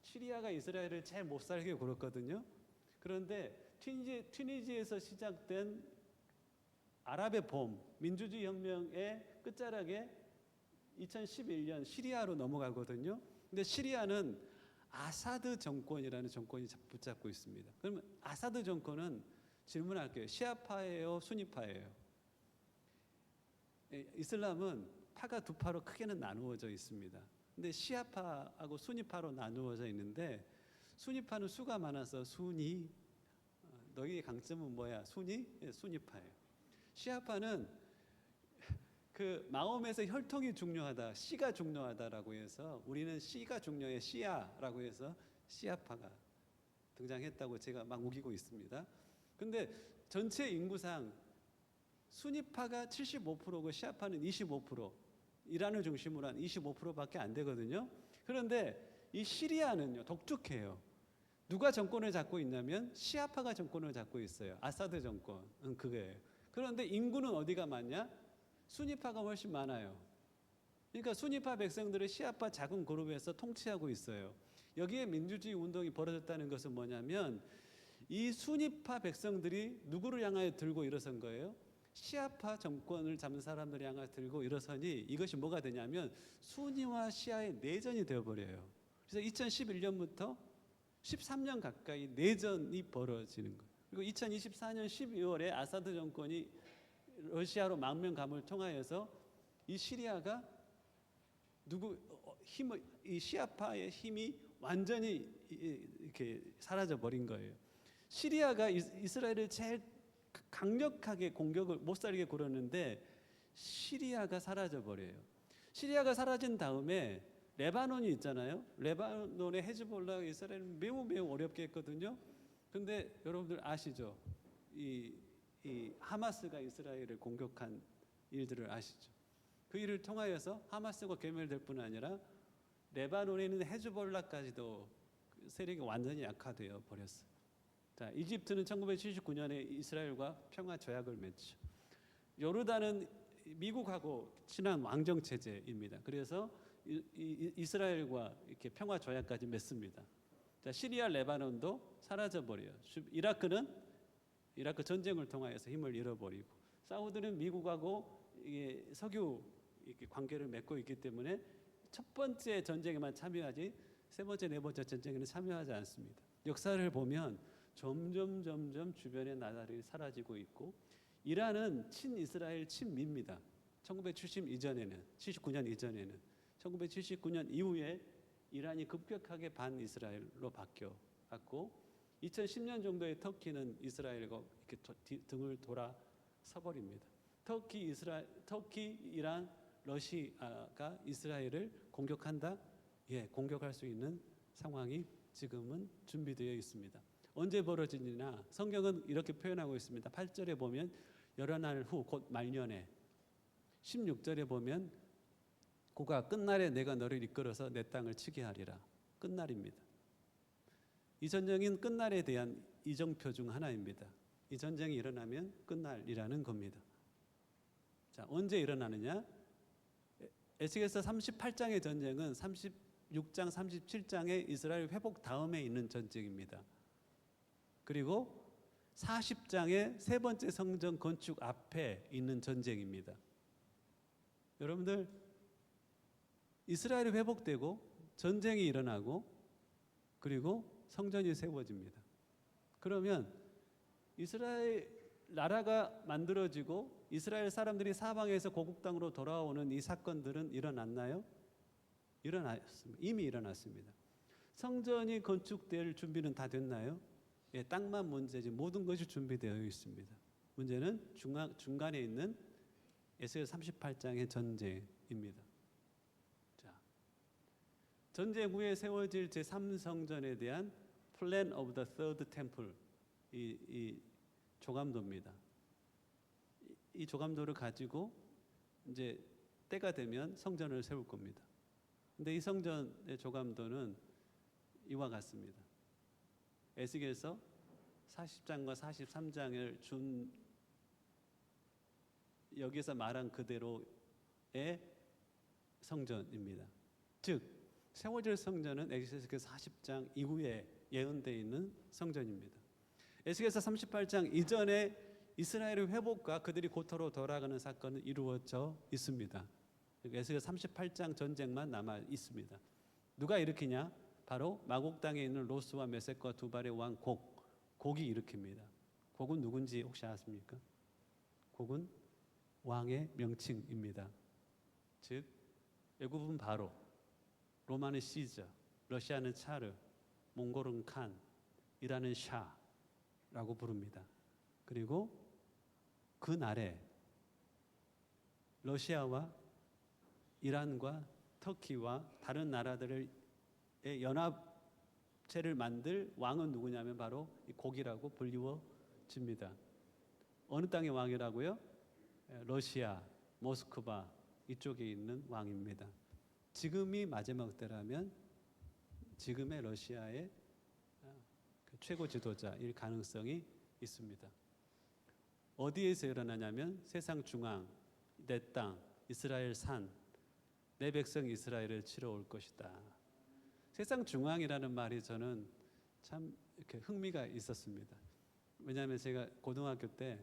시리아가 이스라엘을 제일 못 살게 굴었거든요. 그런데 튀니지에서 시작된 아랍의 봄, 민주주의 혁명의 끝자락에 2011년 시리아로 넘어가거든요. 근데 시리아는 아사드 정권이라는 정권이 붙잡고 있습니다. 그러면 아사드 정권은 질문할게요. 시아파예요? 수니파예요? 이슬람은 파가 두 파로 크게는 나누어져 있습니다. 근데 시아파하고 수니파로 나누어져 있는데 수니파는 수가 많아서 수니, 너희의 강점은 뭐야? 수니? 네, 수니파예요. 시아파는 그 마음에서 혈통이 중요하다, 씨가 중요하다라고 해서 우리는 씨가 중요해, 씨아라고 해서 시아파가 등장했다고 제가 막 우기고 있습니다. 근데 전체 인구상 수니파가 75%고 시아파는 25%, 이란을 중심으로 한 25%밖에 안 되거든요. 그런데 이 시리아는요, 독특해요. 누가 정권을 잡고 있냐면 시아파가 정권을 잡고 있어요. 아사드 정권은 그거예요. 그런데 인구는 어디가 많냐? 수니파가 훨씬 많아요. 그러니까 수니파 백성들을 시아파 작은 그룹에서 통치하고 있어요. 여기에 민주주의 운동이 벌어졌다는 것은 뭐냐면 이 수니파 백성들이 누구를 향하여 들고 일어선 거예요? 시아파 정권을 잡는 사람들을 향하여 들고 일어서니 이것이 뭐가 되냐면 수니와 시아의 내전이 되어버려요. 그래서 2011년부터 13년 가까이 내전이 벌어지는 거예요. 그리고 2024년 12월에 아사드 정권이 러시아로 망명감을 통하여서 이 시리아가 이 시아파의 힘이 완전히 이렇게 사라져 버린 거예요. 시리아가 이스라엘을 제일 강력하게 공격을 못 살게 굴었는데 시리아가 사라져 버려요. 시리아가 사라진 다음에 레바논이 있잖아요. 레바논의 헤즈볼라가 이스라엘을 매우 어렵게 했거든요. 근데 여러분들 아시죠? 이 하마스가 이스라엘을 공격한 일들을 아시죠? 그 일을 통하여서 하마스가 괴멸될 뿐 아니라 레바논에 있는 헤즈볼라까지도 세력이 완전히 약화되어 버렸어요. 자, 이집트는 1979년에 이스라엘과 평화 조약을 맺죠. 요르단은 미국하고 친한 왕정 체제입니다. 그래서 이스라엘과 이렇게 평화 조약까지 맺습니다. 자, 시리아, 레바논도 사라져 버려요. 이라크 전쟁을 통하여서 힘을 잃어버리고, 사우디는 미국하고 이게 석유 이렇게 관계를 맺고 있기 때문에 첫 번째 전쟁에만 참여하지 세 번째, 네 번째 전쟁에는 참여하지 않습니다. 역사를 보면 점점 주변의 나라들이 사라지고 있고, 이란은 친이스라엘 친미입니다. 1970 이전에는 79년 이전에는 1979년 이후에 이란이 급격하게 반이스라엘로 바뀌어갔고 2010년 정도에 터키는 이스라엘과 이렇게 등을 돌아서 버립니다. 터키, 이란, 러시아가 이스라엘을 공격한다? 예, 공격할 수 있는 상황이 지금은 준비되어 있습니다. 언제 벌어지느냐? 성경은 이렇게 표현하고 있습니다. 8절에 보면 여러 날 후 곧 말년에 16절에 보면 그가 끝날에 내가 너를 이끌어서 내 땅을 치게 하리라. 끝날입니다. 이 전쟁은 끝날에 대한 이정표 중 하나입니다. 이 전쟁이 일어나면 끝날이라는 겁니다. 자, 언제 일어나느냐? 에스겔서 38장의 전쟁은 36장, 37장의 이스라엘 회복 다음에 있는 전쟁입니다. 그리고 40장의 세 번째 성전 건축 앞에 있는 전쟁입니다. 여러분들, 이스라엘이 회복되고 전쟁이 일어나고 그리고 성전이 세워집니다. 그러면 이스라엘 나라가 만들어지고 이스라엘 사람들이 사방에서 고국 땅으로 돌아오는 이 사건들은 일어났나요? 일어났습니다. 이미 일어났습니다. 성전이 건축될 준비는 다 됐나요? 예, 땅만 문제지 모든 것이 준비되어 있습니다. 문제는 중간에 있는 에스겔 38장의 전쟁입니다. 자, 전쟁 후에 세워질 제3성전에 대한 Plan of the Third Temple, 이 조감도입니다. 이 조감도를 가지고 이제 때가 되면 성전을 세울 겁니다. 근데 이 성전의 조감도는 이와 같습니다. 에스겔서 40장과 43장을 준 여기서 말한 그대로의 성전입니다. 즉 세워질 성전은 에스겔 40장 이후에 예언되어 있는 성전입니다. 에스겔서 38장 이전에 이스라엘의 회복과 그들이 고토로 돌아가는 사건은 이루어져 있습니다. 에스겔 38장 전쟁만 남아 있습니다. 누가 일으키냐? 바로 마곡 땅에 있는 로스와 메섹과 두발의 왕 곡이 일으킵니다. 곡은 누군지 혹시 아십니까? 곡은 왕의 명칭입니다. 즉 애굽은 바로, 로마는 시저, 러시아는 차르, 몽골은 칸, 이란은 샤라고 부릅니다. 그리고 그날에 러시아와 이란과 터키와 다른 나라들의 연합체를 만들 왕은 누구냐면 바로 이 곡이라고 불리워집니다. 어느 땅의 왕이라고요? 러시아, 모스크바 이쪽에 있는 왕입니다. 지금이 마지막 때라면 지금의 러시아의 최고 지도자일 가능성이 있습니다. 어디에서 일어나냐면 세상 중앙, 내 땅, 이스라엘 산, 내 백성 이스라엘을 치러 올 것이다. 세상 중앙이라는 말이 저는 참 이렇게 흥미가 있었습니다. 왜냐하면 제가 고등학교 때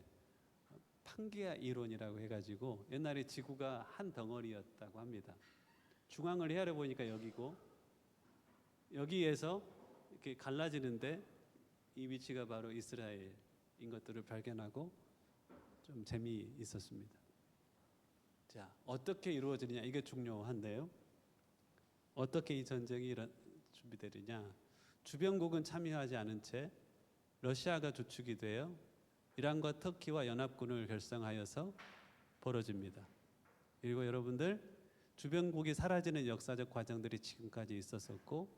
판게아 이론이라고 해가지고 옛날에 지구가 한 덩어리였다고 합니다. 중앙을 헤아려 보니까 여기고 여기에서 이렇게 갈라지는데 이 위치가 바로 이스라엘인 것들을 발견하고 좀 재미있었습니다. 자, 어떻게 이루어지느냐 이게 중요한데요. 어떻게 이 전쟁이 준비되느냐? 주변국은 참여하지 않은 채 러시아가 주축이 되어 이란과 터키와 연합군을 결성하여서 벌어집니다. 그리고 여러분들 주변국이 사라지는 역사적 과정들이 지금까지 있었었고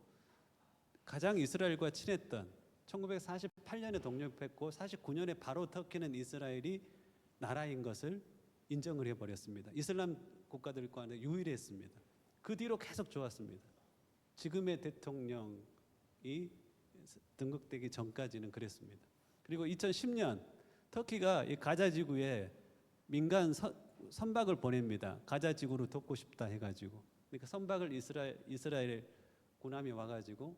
가장 이스라엘과 친했던 1948년에 독립했고 49년에 바로 터키는 이스라엘이 나라인 것을 인정을 해버렸습니다. 이슬람 국가들과는 유일했습니다. 그 뒤로 계속 좋았습니다. 지금의 대통령이 등극되기 전까지는 그랬습니다. 그리고 2010년 터키가 이 가자 지구에 민간 선박을 보냅니다. 가자 지구를 돕고 싶다 해가지고. 그러니까 선박을 이스라엘 군함이 와가지고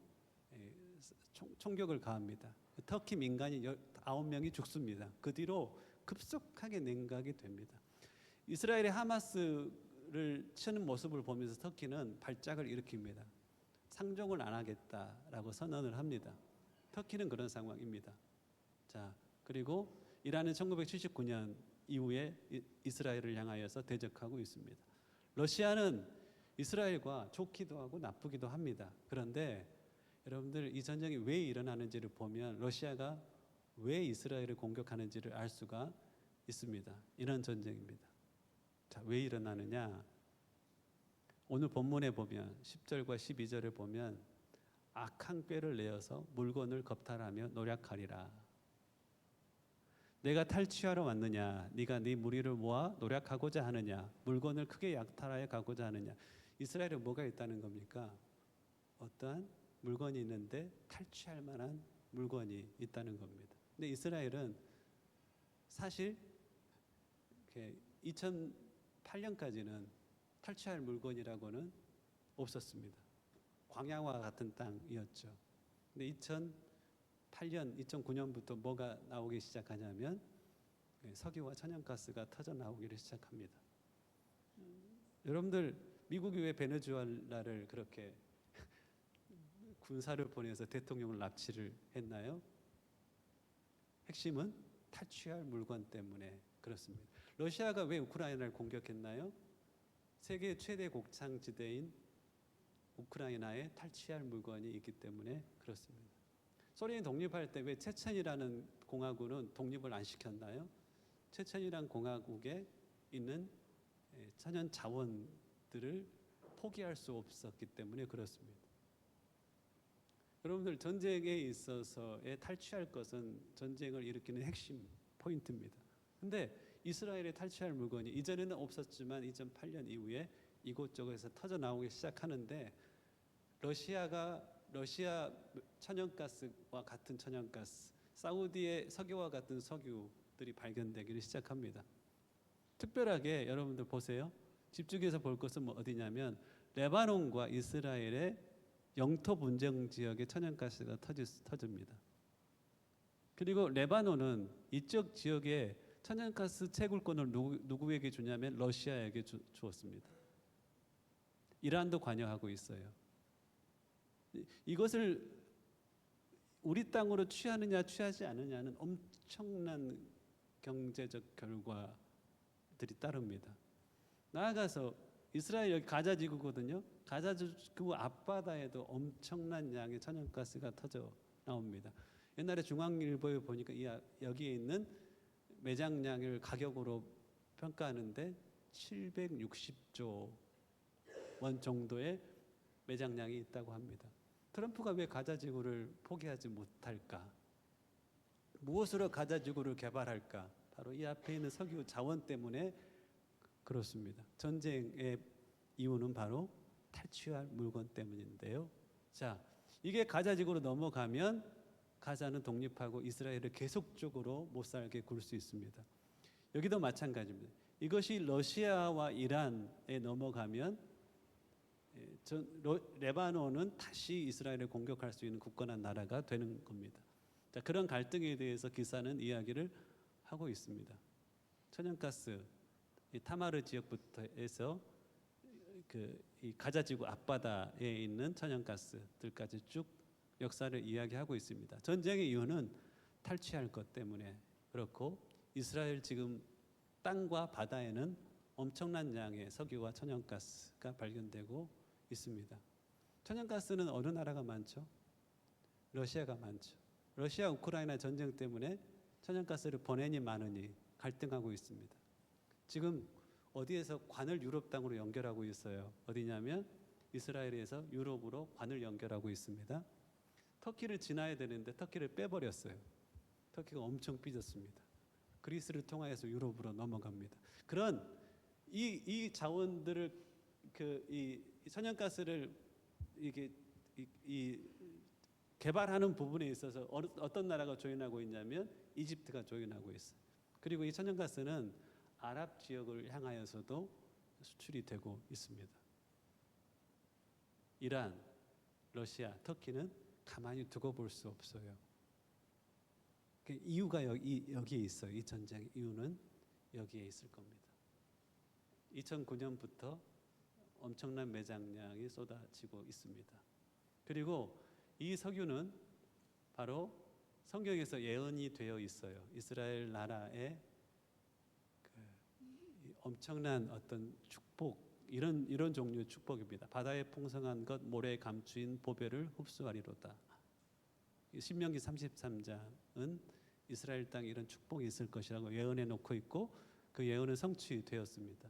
총격을 가합니다. 터키 민간이 9명이 죽습니다. 그 뒤로 급속하게 냉각이 됩니다. 이스라엘의 하마스를 치는 모습을 보면서 터키는 발작을 일으킵니다. 상종을 안 하겠다라고 선언을 합니다. 터키는 그런 상황입니다. 자, 그리고 이란은 1979년 이후에 이스라엘을 향하여서 대적하고 있습니다. 러시아는 이스라엘과 좋기도 하고 나쁘기도 합니다. 그런데 여러분들 이 전쟁이 왜 일어나는지를 보면 러시아가 왜 이스라엘을 공격하는지를 알 수가 있습니다. 이런 전쟁입니다. 자, 왜 일어나느냐? 오늘 본문에 보면 10절과 12절을 보면 악한 꾀를 내어서 물건을 겁탈하며 노략하리라. 내가 탈취하러 왔느냐? 네가 네 무리를 모아 노략하고자 하느냐? 물건을 크게 약탈하여 가고자 하느냐? 이스라엘에 뭐가 있다는 겁니까? 어떠한 물건이 있는데 탈취할 만한 물건이 있다는 겁니다. 근데 이스라엘은 사실 2008년까지는 탈취할 물건이라고는 없었습니다. 광야와 같은 땅이었죠. 근데 2008년, 2009년부터 뭐가 나오기 시작하냐면 석유와 천연가스가 터져 나오기를 시작합니다. 여러분들 미국이 왜 베네수엘라를 그렇게 군사를 보내서 대통령을 납치를 했나요? 핵심은 탈취할 물건 때문에 그렇습니다. 러시아가 왜 우크라이나를 공격했나요? 세계 최대 곡창지대인 우크라이나에 탈취할 물건이 있기 때문에 그렇습니다. 소련이 독립할 때 왜 체첸이라는 공화국은 독립을 안 시켰나요? 체첸이라는 공화국에 있는 천연 자원들을 포기할 수 없었기 때문에 그렇습니다. 여러분들 전쟁에 있어서의 탈취할 것은 전쟁을 일으키는 핵심 포인트입니다. 근데 이스라엘에 탈취할 물건이 이전에는 없었지만 2008년 이후에 이곳저곳에서 터져 나오기 시작하는데 러시아 천연가스와 같은 천연가스, 사우디의 석유와 같은 석유들이 발견되기를 시작합니다. 특별하게 여러분들 보세요. 집중해서 볼 것은 어디냐면 레바논과 이스라엘의 영토 분쟁 지역에 천연가스가 터집니다. 그리고 레바논은 이쪽 지역에 천연가스 채굴권을 누구에게 주냐면 러시아에게 주었습니다. 이란도 관여하고 있어요. 이것을 우리 땅으로 취하느냐 취하지 않느냐는 엄청난 경제적 결과들이 따릅니다. 나아가서 이스라엘 여기 가자 지구거든요. 가자 지구 앞바다에도 엄청난 양의 천연가스가 터져 나옵니다. 옛날에 중앙일보에 보니까 여기에 있는 매장량을 가격으로 평가하는데 760조 원 정도의 매장량이 있다고 합니다. 트럼프가 왜 가자 지구를 포기하지 못할까? 무엇으로 가자 지구를 개발할까? 바로 이 앞에 있는 석유 자원 때문에 그렇습니다. 전쟁의 이유는 바로 탈취할 물건 때문인데요. 자, 이게 가자 지구로 넘어가면 가자는 독립하고 이스라엘을 계속적으로 못 살게 굴 수 있습니다. 여기도 마찬가지입니다. 이것이 러시아와 이란에 넘어가면 레바논은 다시 이스라엘을 공격할 수 있는 굳건한 나라가 되는 겁니다. 자, 그런 갈등에 대해서 기사는 이야기를 하고 있습니다. 천연가스, 이 타마르 지역부터 해서 이 가자지구 앞바다에 있는 천연가스들까지 쭉 역사를 이야기하고 있습니다. 전쟁의 이유는 탈취할 것 때문에 그렇고 이스라엘 지금 땅과 바다에는 엄청난 양의 석유와 천연가스가 발견되고 있습니다. 천연가스는 어느 나라가 많죠? 러시아가 많죠. 러시아 우크라이나 전쟁 때문에 천연가스를 보내니 마느니 갈등하고 있습니다. 지금 어디에서 관을 유럽 땅으로 연결하고 있어요. 어디냐면 이스라엘에서 유럽으로 관을 연결하고 있습니다. 터키를 지나야 되는데 터키를 빼버렸어요. 터키가 엄청 삐졌습니다. 그리스를 통하여서 유럽으로 넘어갑니다. 그런 이 자원들을 이 천연가스를 이 개발하는 부분에 있어서 어떤 나라가 조인하고 있냐면 이집트가 조인하고 있어요. 그리고 이 천연가스는 아랍 지역을 향하여서도 수출이 되고 있습니다. 이란, 러시아, 터키는 가만히 두고 볼 수 없어요. 그 이유가 여기에 있어요. 이 전쟁의 이유는 여기에 있을 겁니다. 2009년부터 엄청난 매장량이 쏟아지고 있습니다. 그리고 이 석유는 바로 성경에서 예언이 되어 있어요. 이스라엘 나라의 엄청난 어떤 축복, 이런 종류의 축복입니다. 바다의 풍성한 것 모래에 감추인 보배를 흡수하리로다. 신명기 33장은 이스라엘 땅에 이런 축복이 있을 것이라고 예언해 놓고 있고 그 예언은 성취되었습니다.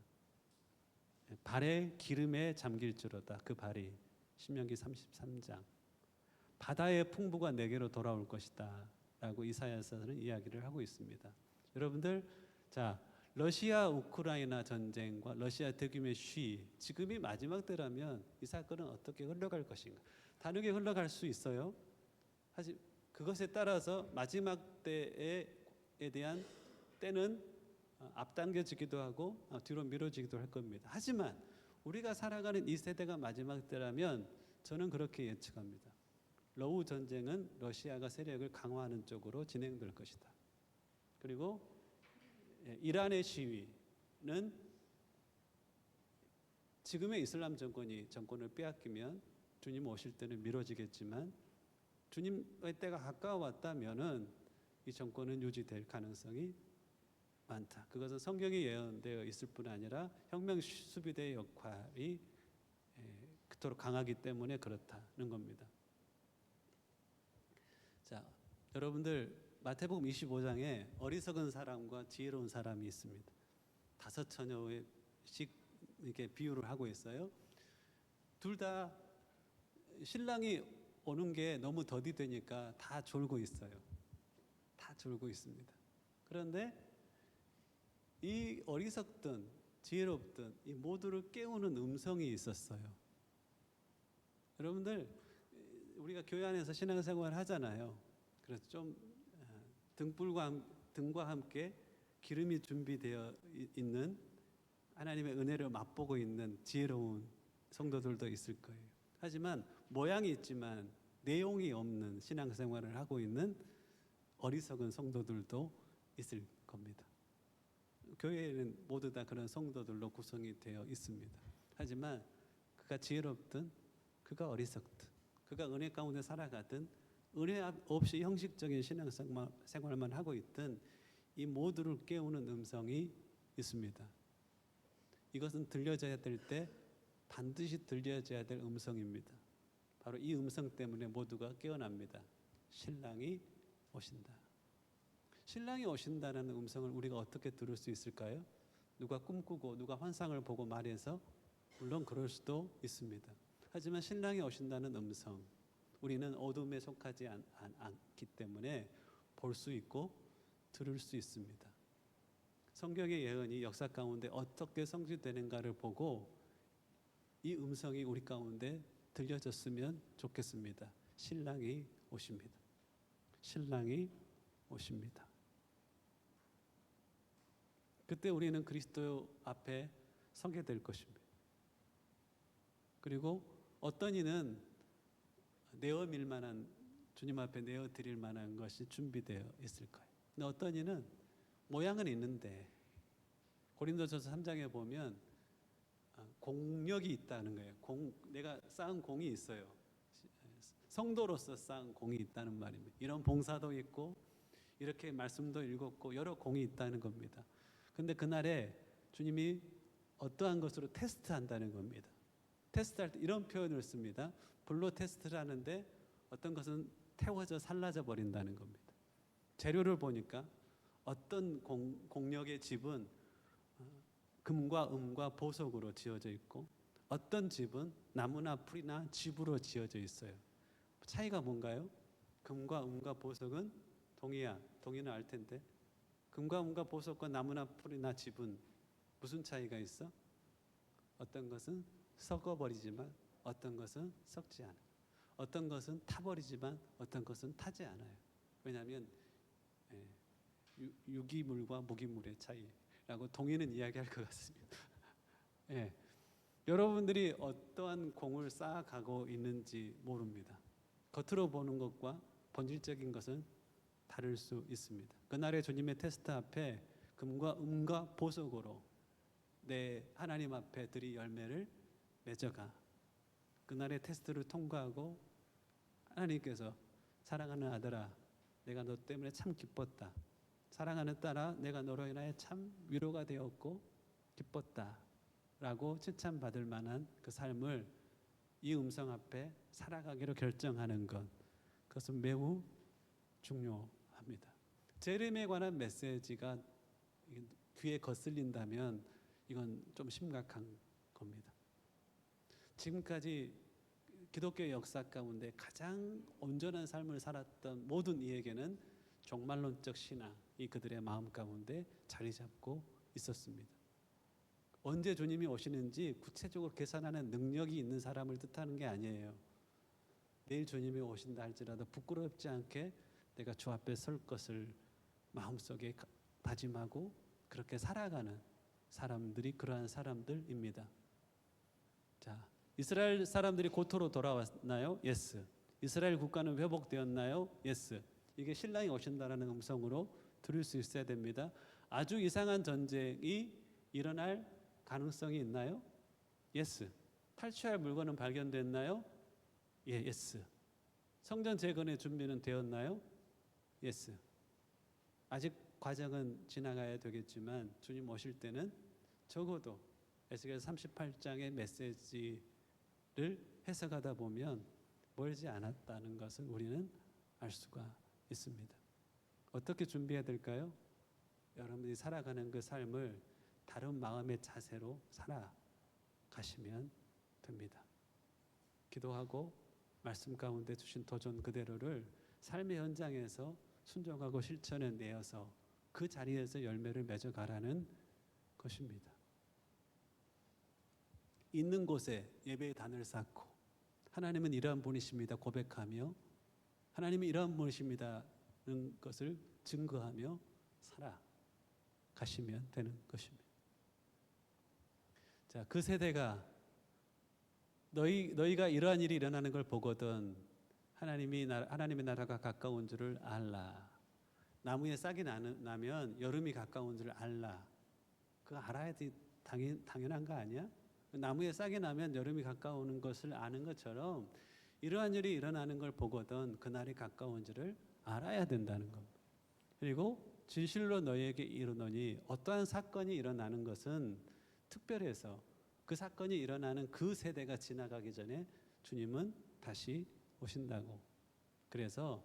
발에 기름에 잠길지로다. 그 발이 신명기 33장. 바다의 풍부가 내게로 돌아올 것이다 라고 이사야서는 이야기를 하고 있습니다. 여러분들, 자, 러시아 우크라이나 전쟁과 러시아 대규모의 시위, 지금이 마지막 때라면 이 사건은 어떻게 흘러갈 것인가? 다르게 흘러갈 수 있어요. 하지만 그것에 따라서 마지막 때에 대한 때는 앞당겨지기도 하고 뒤로 미뤄지기도 할 겁니다. 하지만 우리가 살아가는 이 세대가 마지막 때라면 저는 그렇게 예측합니다. 러우 전쟁은 러시아가 세력을 강화하는 쪽으로 진행될 것이다. 그리고 이란의 시위는 지금의 이슬람 정권이 정권을 빼앗기면 주님 오실 때는 미뤄지겠지만 주님의 때가 가까워왔다면은 이 정권은 유지될 가능성이 많다. 그것은 성경에 예언되어 있을 뿐 아니라 혁명 수비대의 역할이 그토록 강하기 때문에 그렇다는 겁니다. 자, 여러분들 마태복음 25장에 어리석은 사람과 지혜로운 사람이 있습니다. 5처녀씩 이렇게 비유를 하고 있어요. 둘 다 신랑이 오는 게 너무 더디되니까 다 졸고 있어요. 다 졸고 있습니다. 그런데 이 어리석든 지혜롭든 이 모두를 깨우는 음성이 있었어요. 여러분들, 우리가 교회 안에서 신앙생활 하잖아요. 그래서 좀 등과 함께 기름이 준비되어 있는 하나님의 은혜를 맛보고 있는 지혜로운 성도들도 있을 거예요. 하지만 모양이 있지만 내용이 없는 신앙생활을 하고 있는 어리석은 성도들도 있을 겁니다. 교회에는 모두 다 그런 성도들로 구성이 되어 있습니다. 하지만 그가 지혜롭든 그가 어리석든 그가 은혜 가운데 살아가든 은혜 없이 형식적인 신앙생활만 하고 있든 이 모두를 깨우는 음성이 있습니다. 이것은 들려져야 될 때 반드시 들려져야 될 음성입니다. 바로 이 음성 때문에 모두가 깨어납니다. 신랑이 오신다. 신랑이 오신다는 음성을 우리가 어떻게 들을 수 있을까요? 누가 꿈꾸고 누가 환상을 보고 말해서 물론 그럴 수도 있습니다. 하지만 신랑이 오신다는 음성, 우리는 어둠에 속하지 않기 때문에 볼 수 있고 들을 수 있습니다. 성경의 예언이 역사 가운데 어떻게 성취되는가를 보고 이 음성이 우리 가운데 들려졌으면 좋겠습니다. 신랑이 오십니다. 신랑이 오십니다. 그때 우리는 그리스도 앞에 서게 될 것입니다. 그리고 어떤 이는 내어밀 만한, 주님 앞에 내어드릴 만한 것이 준비되어 있을 거예요. 근데 어떤 이는 모양은 있는데 고린도전서 3장에 보면 공력이 있다는 거예요. 내가 쌓은 공이 있어요. 성도로서 쌓은 공이 있다는 말입니다. 이런 봉사도 있고 이렇게 말씀도 읽었고 여러 공이 있다는 겁니다. 근데 그날에 주님이 어떠한 것으로 테스트한다는 겁니다. 테스트할 때 이런 표현을 씁니다. 불로 테스트를 하는데 어떤 것은 태워져 살라져 버린다는 겁니다. 재료를 보니까 어떤 공력의 집은 금과 은과 보석으로 지어져 있고 어떤 집은 나무나 풀이나 짚으로 지어져 있어요. 차이가 뭔가요? 금과 은과 보석은 동의는 알 텐데 금과 은과 보석과 나무나 풀이나 짚은 무슨 차이가 있어? 어떤 것은 썩어버리지만 어떤 것은 썩지 않아요. 어떤 것은 타버리지만 어떤 것은 타지 않아요. 왜냐하면 유기물과 무기물의 차이라고 동의는 이야기할 것 같습니다. 여러분들이 어떠한 공을 쌓아가고 있는지 모릅니다. 겉으로 보는 것과 본질적인 것은 다를 수 있습니다. 그날의 주님의 테스트 앞에 금과 은과 보석으로 내 하나님 앞에 들이 열매를 맺어가. 그날의 테스트를 통과하고 하나님께서 사랑하는 아들아 내가 너 때문에 참 기뻤다. 사랑하는 딸아 내가 너로 인하여 참 위로가 되었고 기뻤다라고 칭찬받을 만한 그 삶을 이 음성 앞에 살아가기로 결정하는 것, 그것은 매우 중요합니다. 재림에 관한 메시지가 귀에 거슬린다면 이건 좀 심각한 겁니다. 지금까지 기독교 역사 가운데 가장 온전한 삶을 살았던 모든 이에게는 종말론적 신앙이 그들의 마음 가운데 자리 잡고 있었습니다. 언제 주님이 오시는지 구체적으로 계산하는 능력이 있는 사람을 뜻하는 게 아니에요. 내일 주님이 오신다 할지라도 부끄럽지 않게 내가 주 앞에 설 것을 마음속에 다짐하고 그렇게 살아가는 사람들이 그러한 사람들입니다. 자, 이스라엘 사람들이 고토로 돌아왔나요? 예스. 이스라엘 국가는 회복되었나요? 예스. 이게 신랑이 오신다라는 음성으로 들을 수 있어야 됩니다. 아주 이상한 전쟁이 일어날 가능성이 있나요? 예스. 탈취할 물건은 발견됐나요? 예, 예스. 성전 재건의 준비는 되었나요? 예스. 아직 과정은 지나가야 되겠지만 주님 오실 때는 적어도 에스겔 38장의 메시지를 해석하다 보면 멀지 않았다는 것을 우리는 알 수가 있습니다. 어떻게 준비해야 될까요? 여러분들이 살아가는 그 삶을 다른 마음의 자세로 살아가시면 됩니다. 기도하고 말씀 가운데 주신 도전 그대로를 삶의 현장에서 순종하고 실천해 내어서 그 자리에서 열매를 맺어가라는 것입니다. 있는 곳에 예배의 단을 쌓고 하나님은 이러한 분이십니다 고백하며 하나님이 이러한 분이십니다는 것을 증거하며 살아가시면 되는 것입니다. 자, 그 세대가 너희가 이러한 일이 일어나는 걸 보거든 하나님의 나라가 가까운 줄을 알라. 나무에 싹이 나면 여름이 가까운 줄을 알라. 그거 알아야 당연한 거 아니야? 나무에 싹이 나면 여름이 가까우는 것을 아는 것처럼 이러한 일이 일어나는 걸 보거든 그날이 가까운 줄을 알아야 된다는 겁니다. 그리고 진실로 너희에게 이르노니 어떠한 사건이 일어나는 것은 특별해서 그 사건이 일어나는 그 세대가 지나가기 전에 주님은 다시 오신다고. 그래서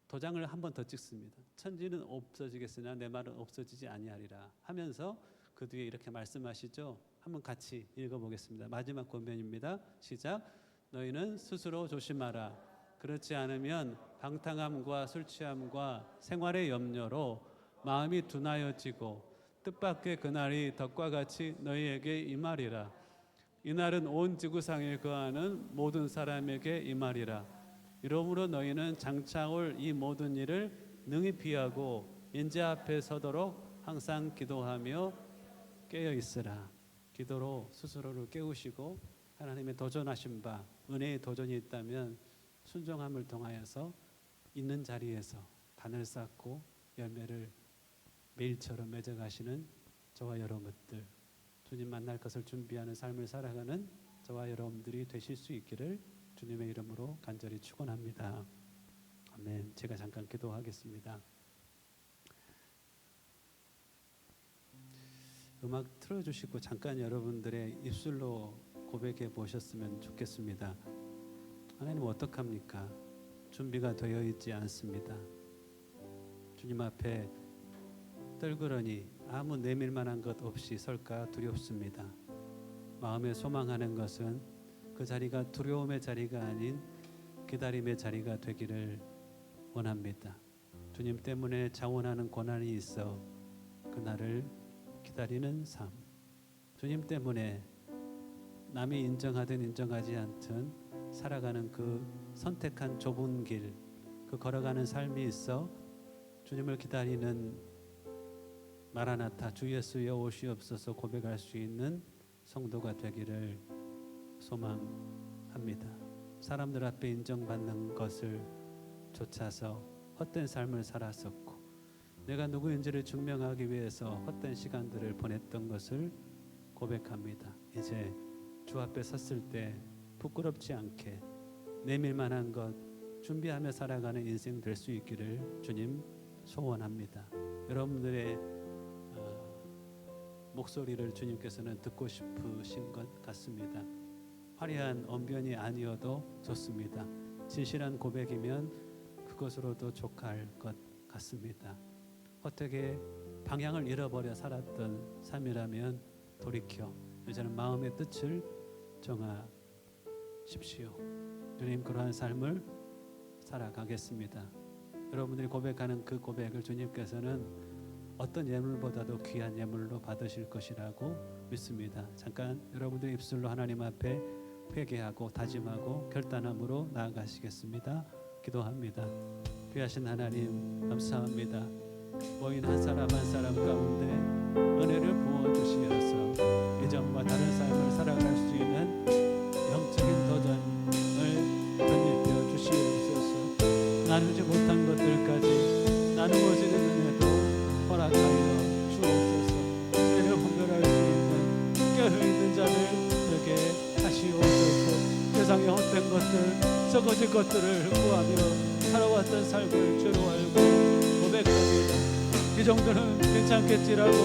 도장을 한 번 더 찍습니다. 천지는 없어지겠으나 내 말은 없어지지 아니하리라 하면서 그 뒤에 이렇게 말씀하시죠. 한번 같이 읽어보겠습니다. 마지막 권면입니다. 시작. 너희는 스스로 조심하라. 그렇지 않으면 방탕함과 술 취함과 생활의 염려로 마음이 둔하여지고 뜻밖의 그날이 덕과 같이 너희에게 임하리라. 이날은 온 지구상에 거하는 모든 사람에게 임하리라. 이러므로 너희는 장차 올 이 모든 일을 능히 피하고 인재 앞에 서도록 항상 기도하며 깨어 있으라. 기도로 스스로를 깨우시고 하나님의 도전하신 바 은혜의 도전이 있다면 순종함을 통하여서 있는 자리에서 단을 쌓고 열매를 매일처럼 맺어가시는 저와 여러분들, 주님 만날 것을 준비하는 삶을 살아가는 저와 여러분들이 되실 수 있기를 주님의 이름으로 간절히 축원합니다. 아멘. 제가 잠깐 기도하겠습니다. 음악 틀어주시고 잠깐 여러분들의 입술로 고백해 보셨으면 좋겠습니다. 하나님 어떡합니까? 준비가 되어 있지 않습니다. 주님 앞에 떨그러니 아무 내밀 만한 것 없이 설까 두렵습니다. 마음에 소망하는 것은 그 자리가 두려움의 자리가 아닌 기다림의 자리가 되기를 원합니다. 주님 때문에 자원하는 고난이 있어 그날을 기다리는 삶, 주님 때문에 남이 인정하든 인정하지 않든 살아가는 그 선택한 좁은 길, 그 걸어가는 삶이 있어 주님을 기다리는 마라나타 주 예수여 오시옵소서 고백할 수 있는 성도가 되기를 소망합니다. 사람들 앞에 인정받는 것을 좇아서 헛된 삶을 살았었고 내가 누구인지를 증명하기 위해서 헛된 시간들을 보냈던 것을 고백합니다. 이제 주 앞에 섰을 때 부끄럽지 않게 내밀만한 것 준비하며 살아가는 인생 될 수 있기를 주님 소원합니다. 여러분들의 목소리를 주님께서는 듣고 싶으신 것 같습니다. 화려한 언변이 아니어도 좋습니다. 진실한 고백이면 그것으로도 족할 것 같습니다. 어떻게 방향을 잃어버려 살았던 삶이라면 돌이켜 이제는 마음의 뜻을 정하십시오. 주님, 그러한 삶을 살아가겠습니다. 여러분들이 고백하는 그 고백을 주님께서는 어떤 예물보다도 귀한 예물로 받으실 것이라고 믿습니다. 잠깐 여러분들의 입술로 하나님 앞에 회개하고 다짐하고 결단함으로 나아가시겠습니다. 기도합니다. 귀하신 하나님, 감사합니다. 모인 한 사람 한 사람 가운데 은혜를 부어주시어서 이전과 다른 삶을 살아갈 수 있는 영적인 도전을 던져주어 주시옵소서. 나누지 못한 것들까지 나누어지는 은혜도 허락하여 주옵소서. 은혜를 분별할 수 있는 깨어있는 자를 되게 하시옵소서. 세상의 헛된 것들, 썩어질 것들을 구하며 살아왔던 삶을 죄로 알고 고백합니다. 이 정도는 괜찮겠지라고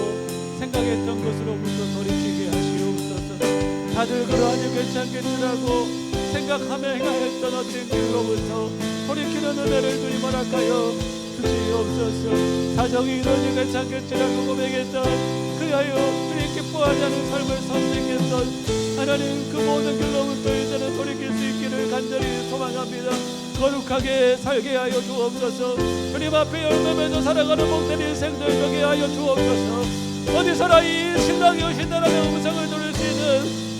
생각했던 것으로부터 돌이키게 하시옵소서. 다들 그러하니 괜찮겠지라고 생각하며 행하였던 어떤 길로부터 돌이키는 은혜를 주님 허락하여 주시옵소서. 사정이 이러니 괜찮겠지라고 고백했던 그리하여 주님 기뻐하지 않은 삶을 선택했던 하나님, 그 모든 길로부터 이제는 돌이킬 수 있기를 간절히 소망합니다. 거룩하게 살게 하여 주옵소서. 주님 앞에 열매 맺어 살아가는 복된 인생들 되게 하여 주옵소서. 어디서나 이 신랑이 오신다라는 음성을 들을 수 있는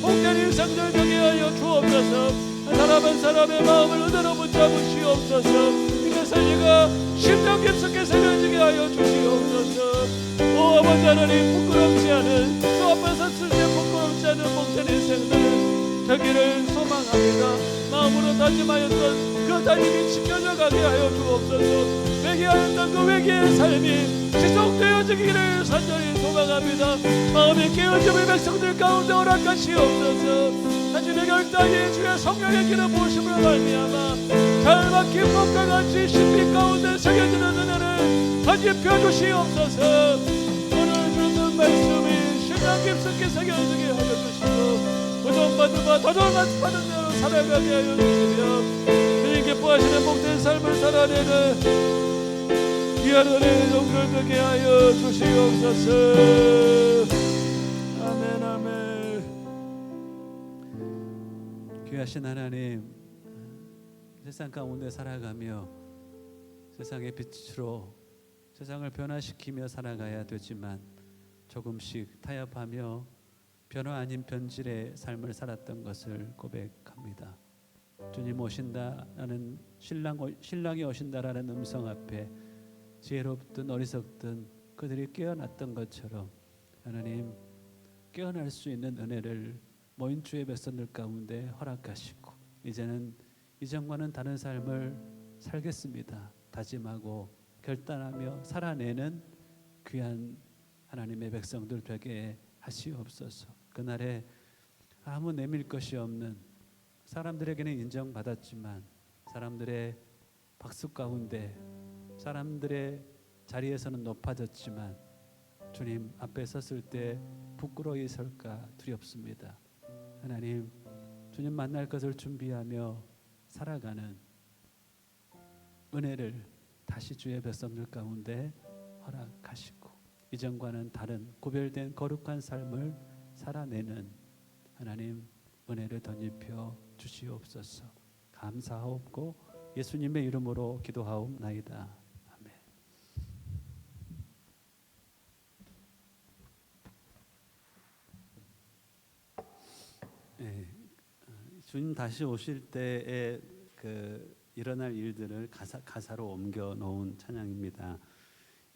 복된 인생들 되게 하여 주옵소서. 한 사람 한 사람의 마음을 은혜로 붙잡으시옵소서. 이것을 네가 심령 깊숙이 새겨지게 하여 주시옵소서. 오 아버지 하나님, 부끄럽지 않은 주 앞에서 쓸때 부끄럽지 않은 복된 인생들 되기를 소망합니다. 마음으로 다짐하였던 그 다짐이 지켜져 가게 하여 주옵소서. 회개하였던 그 회개의 삶이 지속되어지기를 간절히 소망합니다. 마음이 깨어짐의 백성들 가운데 허락하시옵소서. 자신의 결단이 주의 성령의 기름 부으심으로 말미암아 잘 막힌 법과 같이 신비 가운데 새겨지는 은혜를 덧입혀 주시옵소서. 오늘 주는 말씀이 심령 깊숙이 새겨지게 하여 주시고 도전받은 바 도전받은 대로 살아가게 하여 주시며 주님 기뻐하시는 복된 삶을 살아내는 귀한 은혜의 종들 되게 하여 주시옵소서. 아멘 아멘. 귀하신 하나님, 세상 가운데 살아가며 세상의 빛으로 세상을 변화시키며 살아가야 되지만 조금씩 타협하며 변화 아닌 변질의 삶을 살았던 것을 고백합니다. 주님 오신다라는 신랑이 오신다라는 음성 앞에 지혜롭든 어리석든 그들이 깨어났던 것처럼 하나님, 깨어날 수 있는 은혜를 모인 주의 백성들 가운데 허락하시고 이제는 이전과는 다른 삶을 살겠습니다. 다짐하고 결단하며 살아내는 귀한 하나님의 백성들 되게 하시옵소서. 그날에 아무 내밀 것이 없는, 사람들에게는 인정받았지만 사람들의 박수 가운데 사람들의 자리에서는 높아졌지만 주님 앞에 섰을 때 부끄러이 설까 두렵습니다. 하나님, 주님 만날 것을 준비하며 살아가는 은혜를 다시 주의 백성들 가운데 허락하시고 이전과는 다른 구별된 거룩한 삶을 살아내는 하나님 은혜를 덧입혀 주시옵소서. 감사하옵고 예수님의 이름으로 기도하옵나이다. 아멘. 네, 주님 다시 오실 때에 일어날 일들을 가사로 옮겨 놓은 찬양입니다.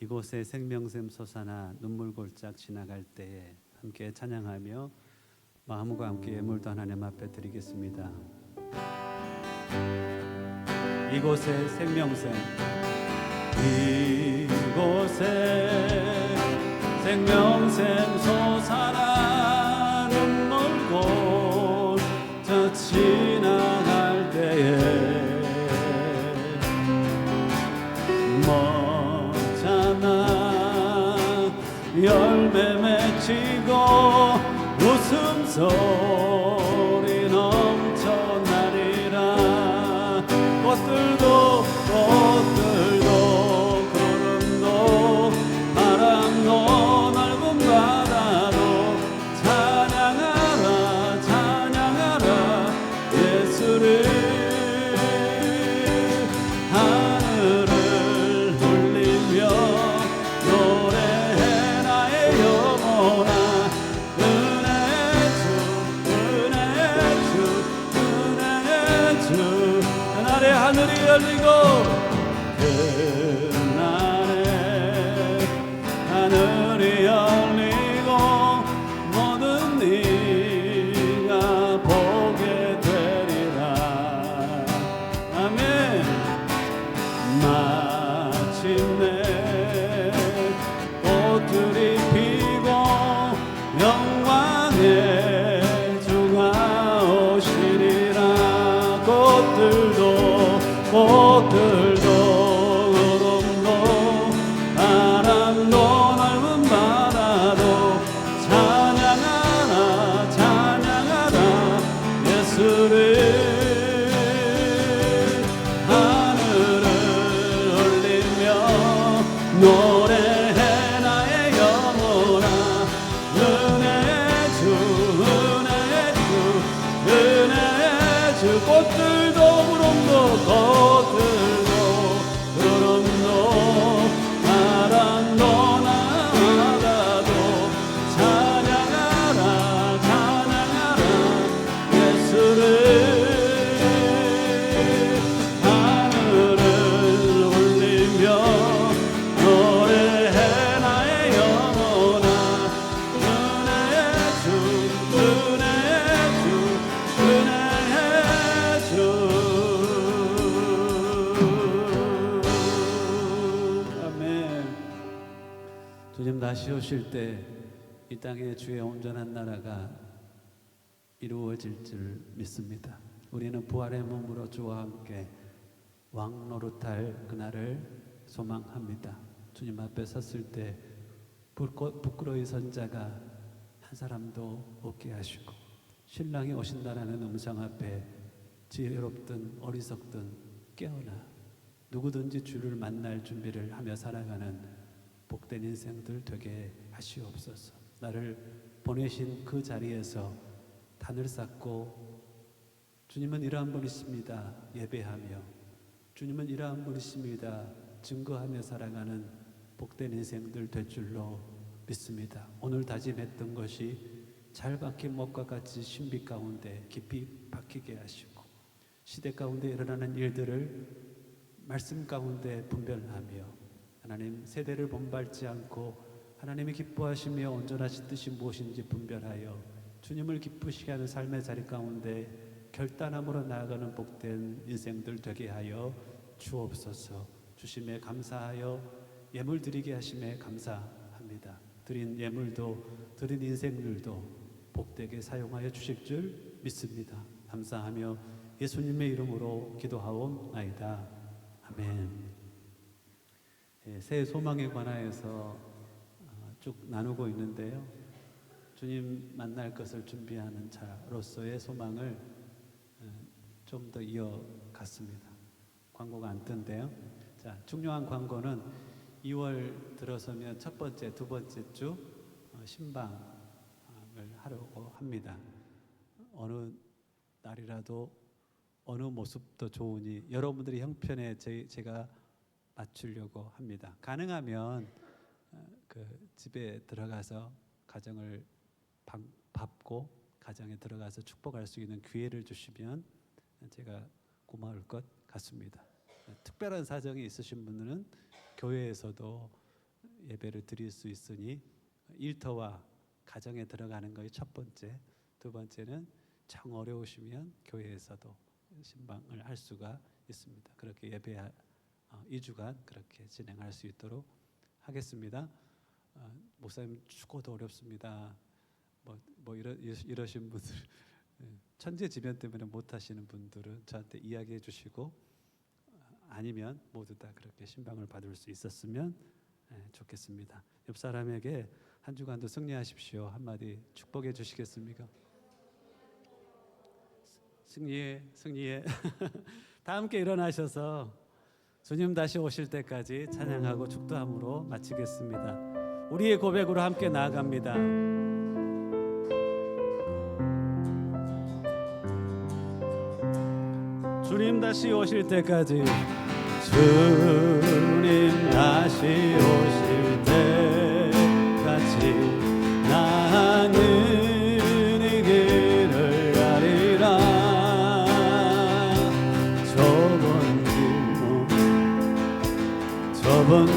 이곳에 생명샘 솟아나 눈물 골짝 지나갈 때에 함께 찬양하며 마음과 함께 예물도 하나님 앞에 드리겠습니다. 이곳에 생명샘, 이곳에 생명샘 솟아나 눈물 골짝 지나갈 때에 열매 맺히고 웃음소리 넘쳐나리라. 꽃들도 구름도 바람도 넓은 바다도 찬양하라 찬양하라 예수를. 하늘을 울리며 노래해 나의 영혼아. 은혜의 주 그날에 하늘이 열리고 그날에 하늘이 열리고 모든 네가 보게 되리라. 아멘. 마침내 꽃들이 피고 영광의 주가 오시리라. 꽃들도 구름도 바람도 넓은 바다도 찬양하라 찬양하라 예수를. 하늘을 울리며 노래해 나의 영혼아. 은혜의 주 꽃들도 구름도 바람도 나다도 찬양하라 찬양하라 예수를. 하늘을 울리며 노래해 나의 영혼아. 은혜의 주 아멘. 주님 다시 오실 때 이 땅에 주의 온전한 나라가 이루어질 줄 믿습니다. 우리는 부활의 몸으로 주와 함께 왕 노릇할 그날을 소망합니다. 주님 앞에 섰을 때 부끄러이 선 자가 한 사람도 없게 하시고, 신랑이 오신다라는 음성 앞에 지혜롭든 어리석든 깨어나 누구든지 주를 만날 준비를 하며 살아가는 복된 인생들 되게 하시옵소서. 나를 보내신 그 자리에서 단을 쌓고 주님은 이러한 분이십니다 예배하며, 주님은 이러한 분이십니다 증거하며 살아가는 복된 인생들 될 줄로 믿습니다. 오늘 다짐했던 것이 잘 박힌 못과 같이 신비 가운데 깊이 박히게 하시고, 시대 가운데 일어나는 일들을 말씀 가운데 분별하며 하나님 세대를 본받지 않고 하나님이 기뻐하시며 온전하신 뜻이 무엇인지 분별하여 주님을 기쁘시게 하는 삶의 자리 가운데 결단함으로 나아가는 복된 인생들 되게 하여 주옵소서. 주심에 감사하여 예물 드리게 하심에 감사합니다. 드린 예물도 드린 인생들도 복되게 사용하여 주실 줄 믿습니다. 감사하며 예수님의 이름으로 기도하옵나이다. 아멘. 새해 소망에 관하여서 쭉 나누고 있는데요, 주님 만날 것을 준비하는 자로서의 소망을 좀 더 이어갔습니다. 광고가 안 뜬데요. 자, 중요한 광고는 2월 들어서면 첫 번째, 두 번째 주 신방을 하려고 합니다. 어느 날이라도 어느 모습도 좋으니 여러분들의 형편에 제가 맞추려고 합니다. 가능하면 그 집에 들어가서 가정을 밟고 가정에 들어가서 축복할 수 있는 기회를 주시면 제가 고마울 것 같습니다. 특별한 사정이 있으신 분들은 교회에서도 예배를 드릴 수 있으니 일터와 가정에 들어가는 것이 첫 번째, 두 번째는 정 어려우시면 교회에서도 신방을 할 수가 있습니다. 그렇게 예배 2주간 그렇게 진행할 수 있도록 하겠습니다. 목사님 죽어도 어렵습니다. 이러신 분들, 천재지변 때문에 못 하시는 분들은 저한테 이야기해 주시고, 아니면 모두 다 그렇게 신방을 받을 수 있었으면 좋겠습니다. 옆 사람에게 한 주간도 승리하십시오. 한마디 축복해 주시겠습니까? 승리해, 승리해. 다 함께 일어나셔서 주님 다시 오실 때까지 찬양하고 축도함으로 마치겠습니다. 우리의 고백으로 함께 나아갑니다. 주님 다시 오실 때까지, 주님 다시 오실 때까지 나는 이 길을 가리라. 좁은 길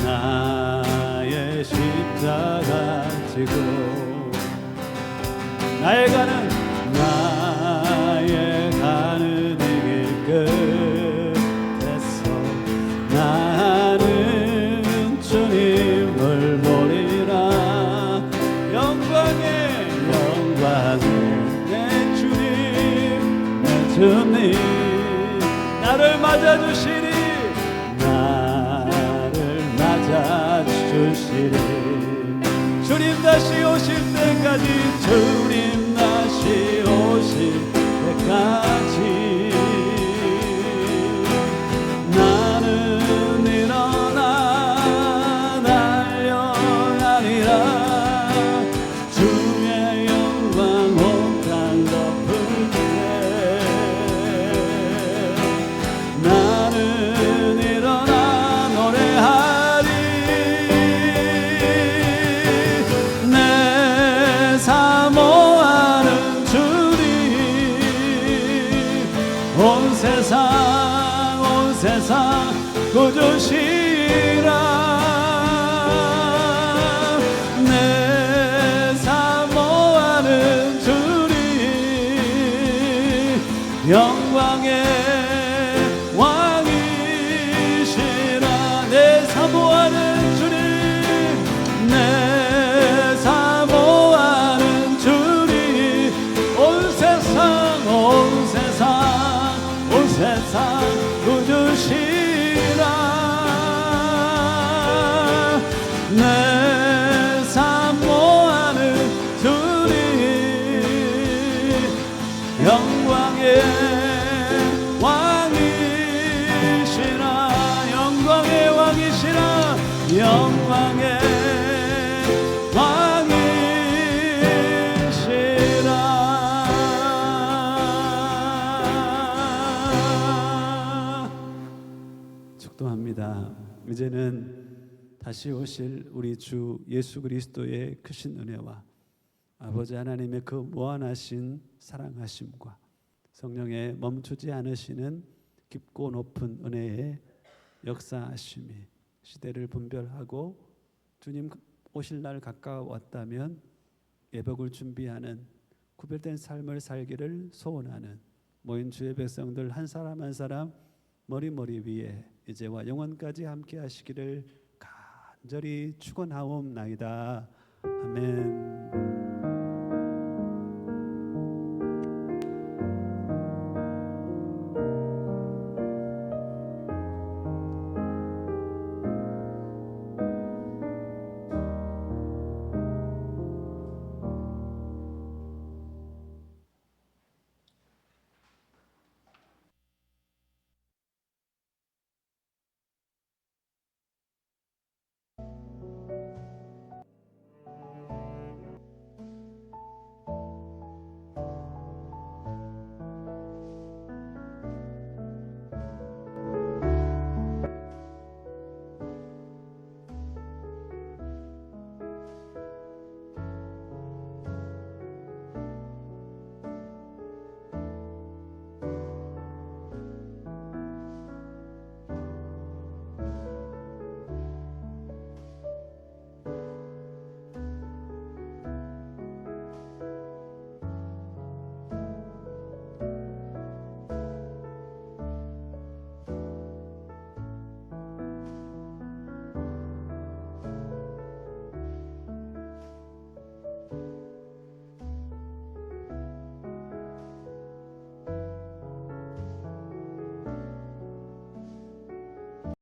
나의 십자가 지고 나의 가는 이 길 끝에서 나는 주님을 보리라. 영광의 내 주님, 내 주님 나를 맞아주시리, 나를 맞아주시리. 주님 다시 오실 때까지, 주님 다시 오실 때까지 나는 일어나 달려가리라. 주의 영광 온 땅 덮을 때 나는 일어나 노래하리. 내 사모하는 주님, 온 세상 구주시라. 내 사모하는 주님, 영광의 왕이시라. 내 사모하는 주님, 내 사모하는 주님, 온 세상 구주시라. 내 사모하는 주님, 영광의 왕이시라. 영광의 왕이시라. 영광의 축도합니다. 이제는 다시 오실 우리 주 예수 그리스도의 크신 은혜와 아버지 하나님의 그 무한하신 사랑하심과 성령의 멈추지 않으시는 깊고 높은 은혜의 역사하심이 시대를 분별하고 주님 오실 날 가까웠다면 예복을 준비하는 구별된 삶을 살기를 소원하는 모인 주의 백성들 한 사람 한 사람 머리 위에 이제와 영원까지 함께 하시기를 간절히 축원하옵나이다. 아멘.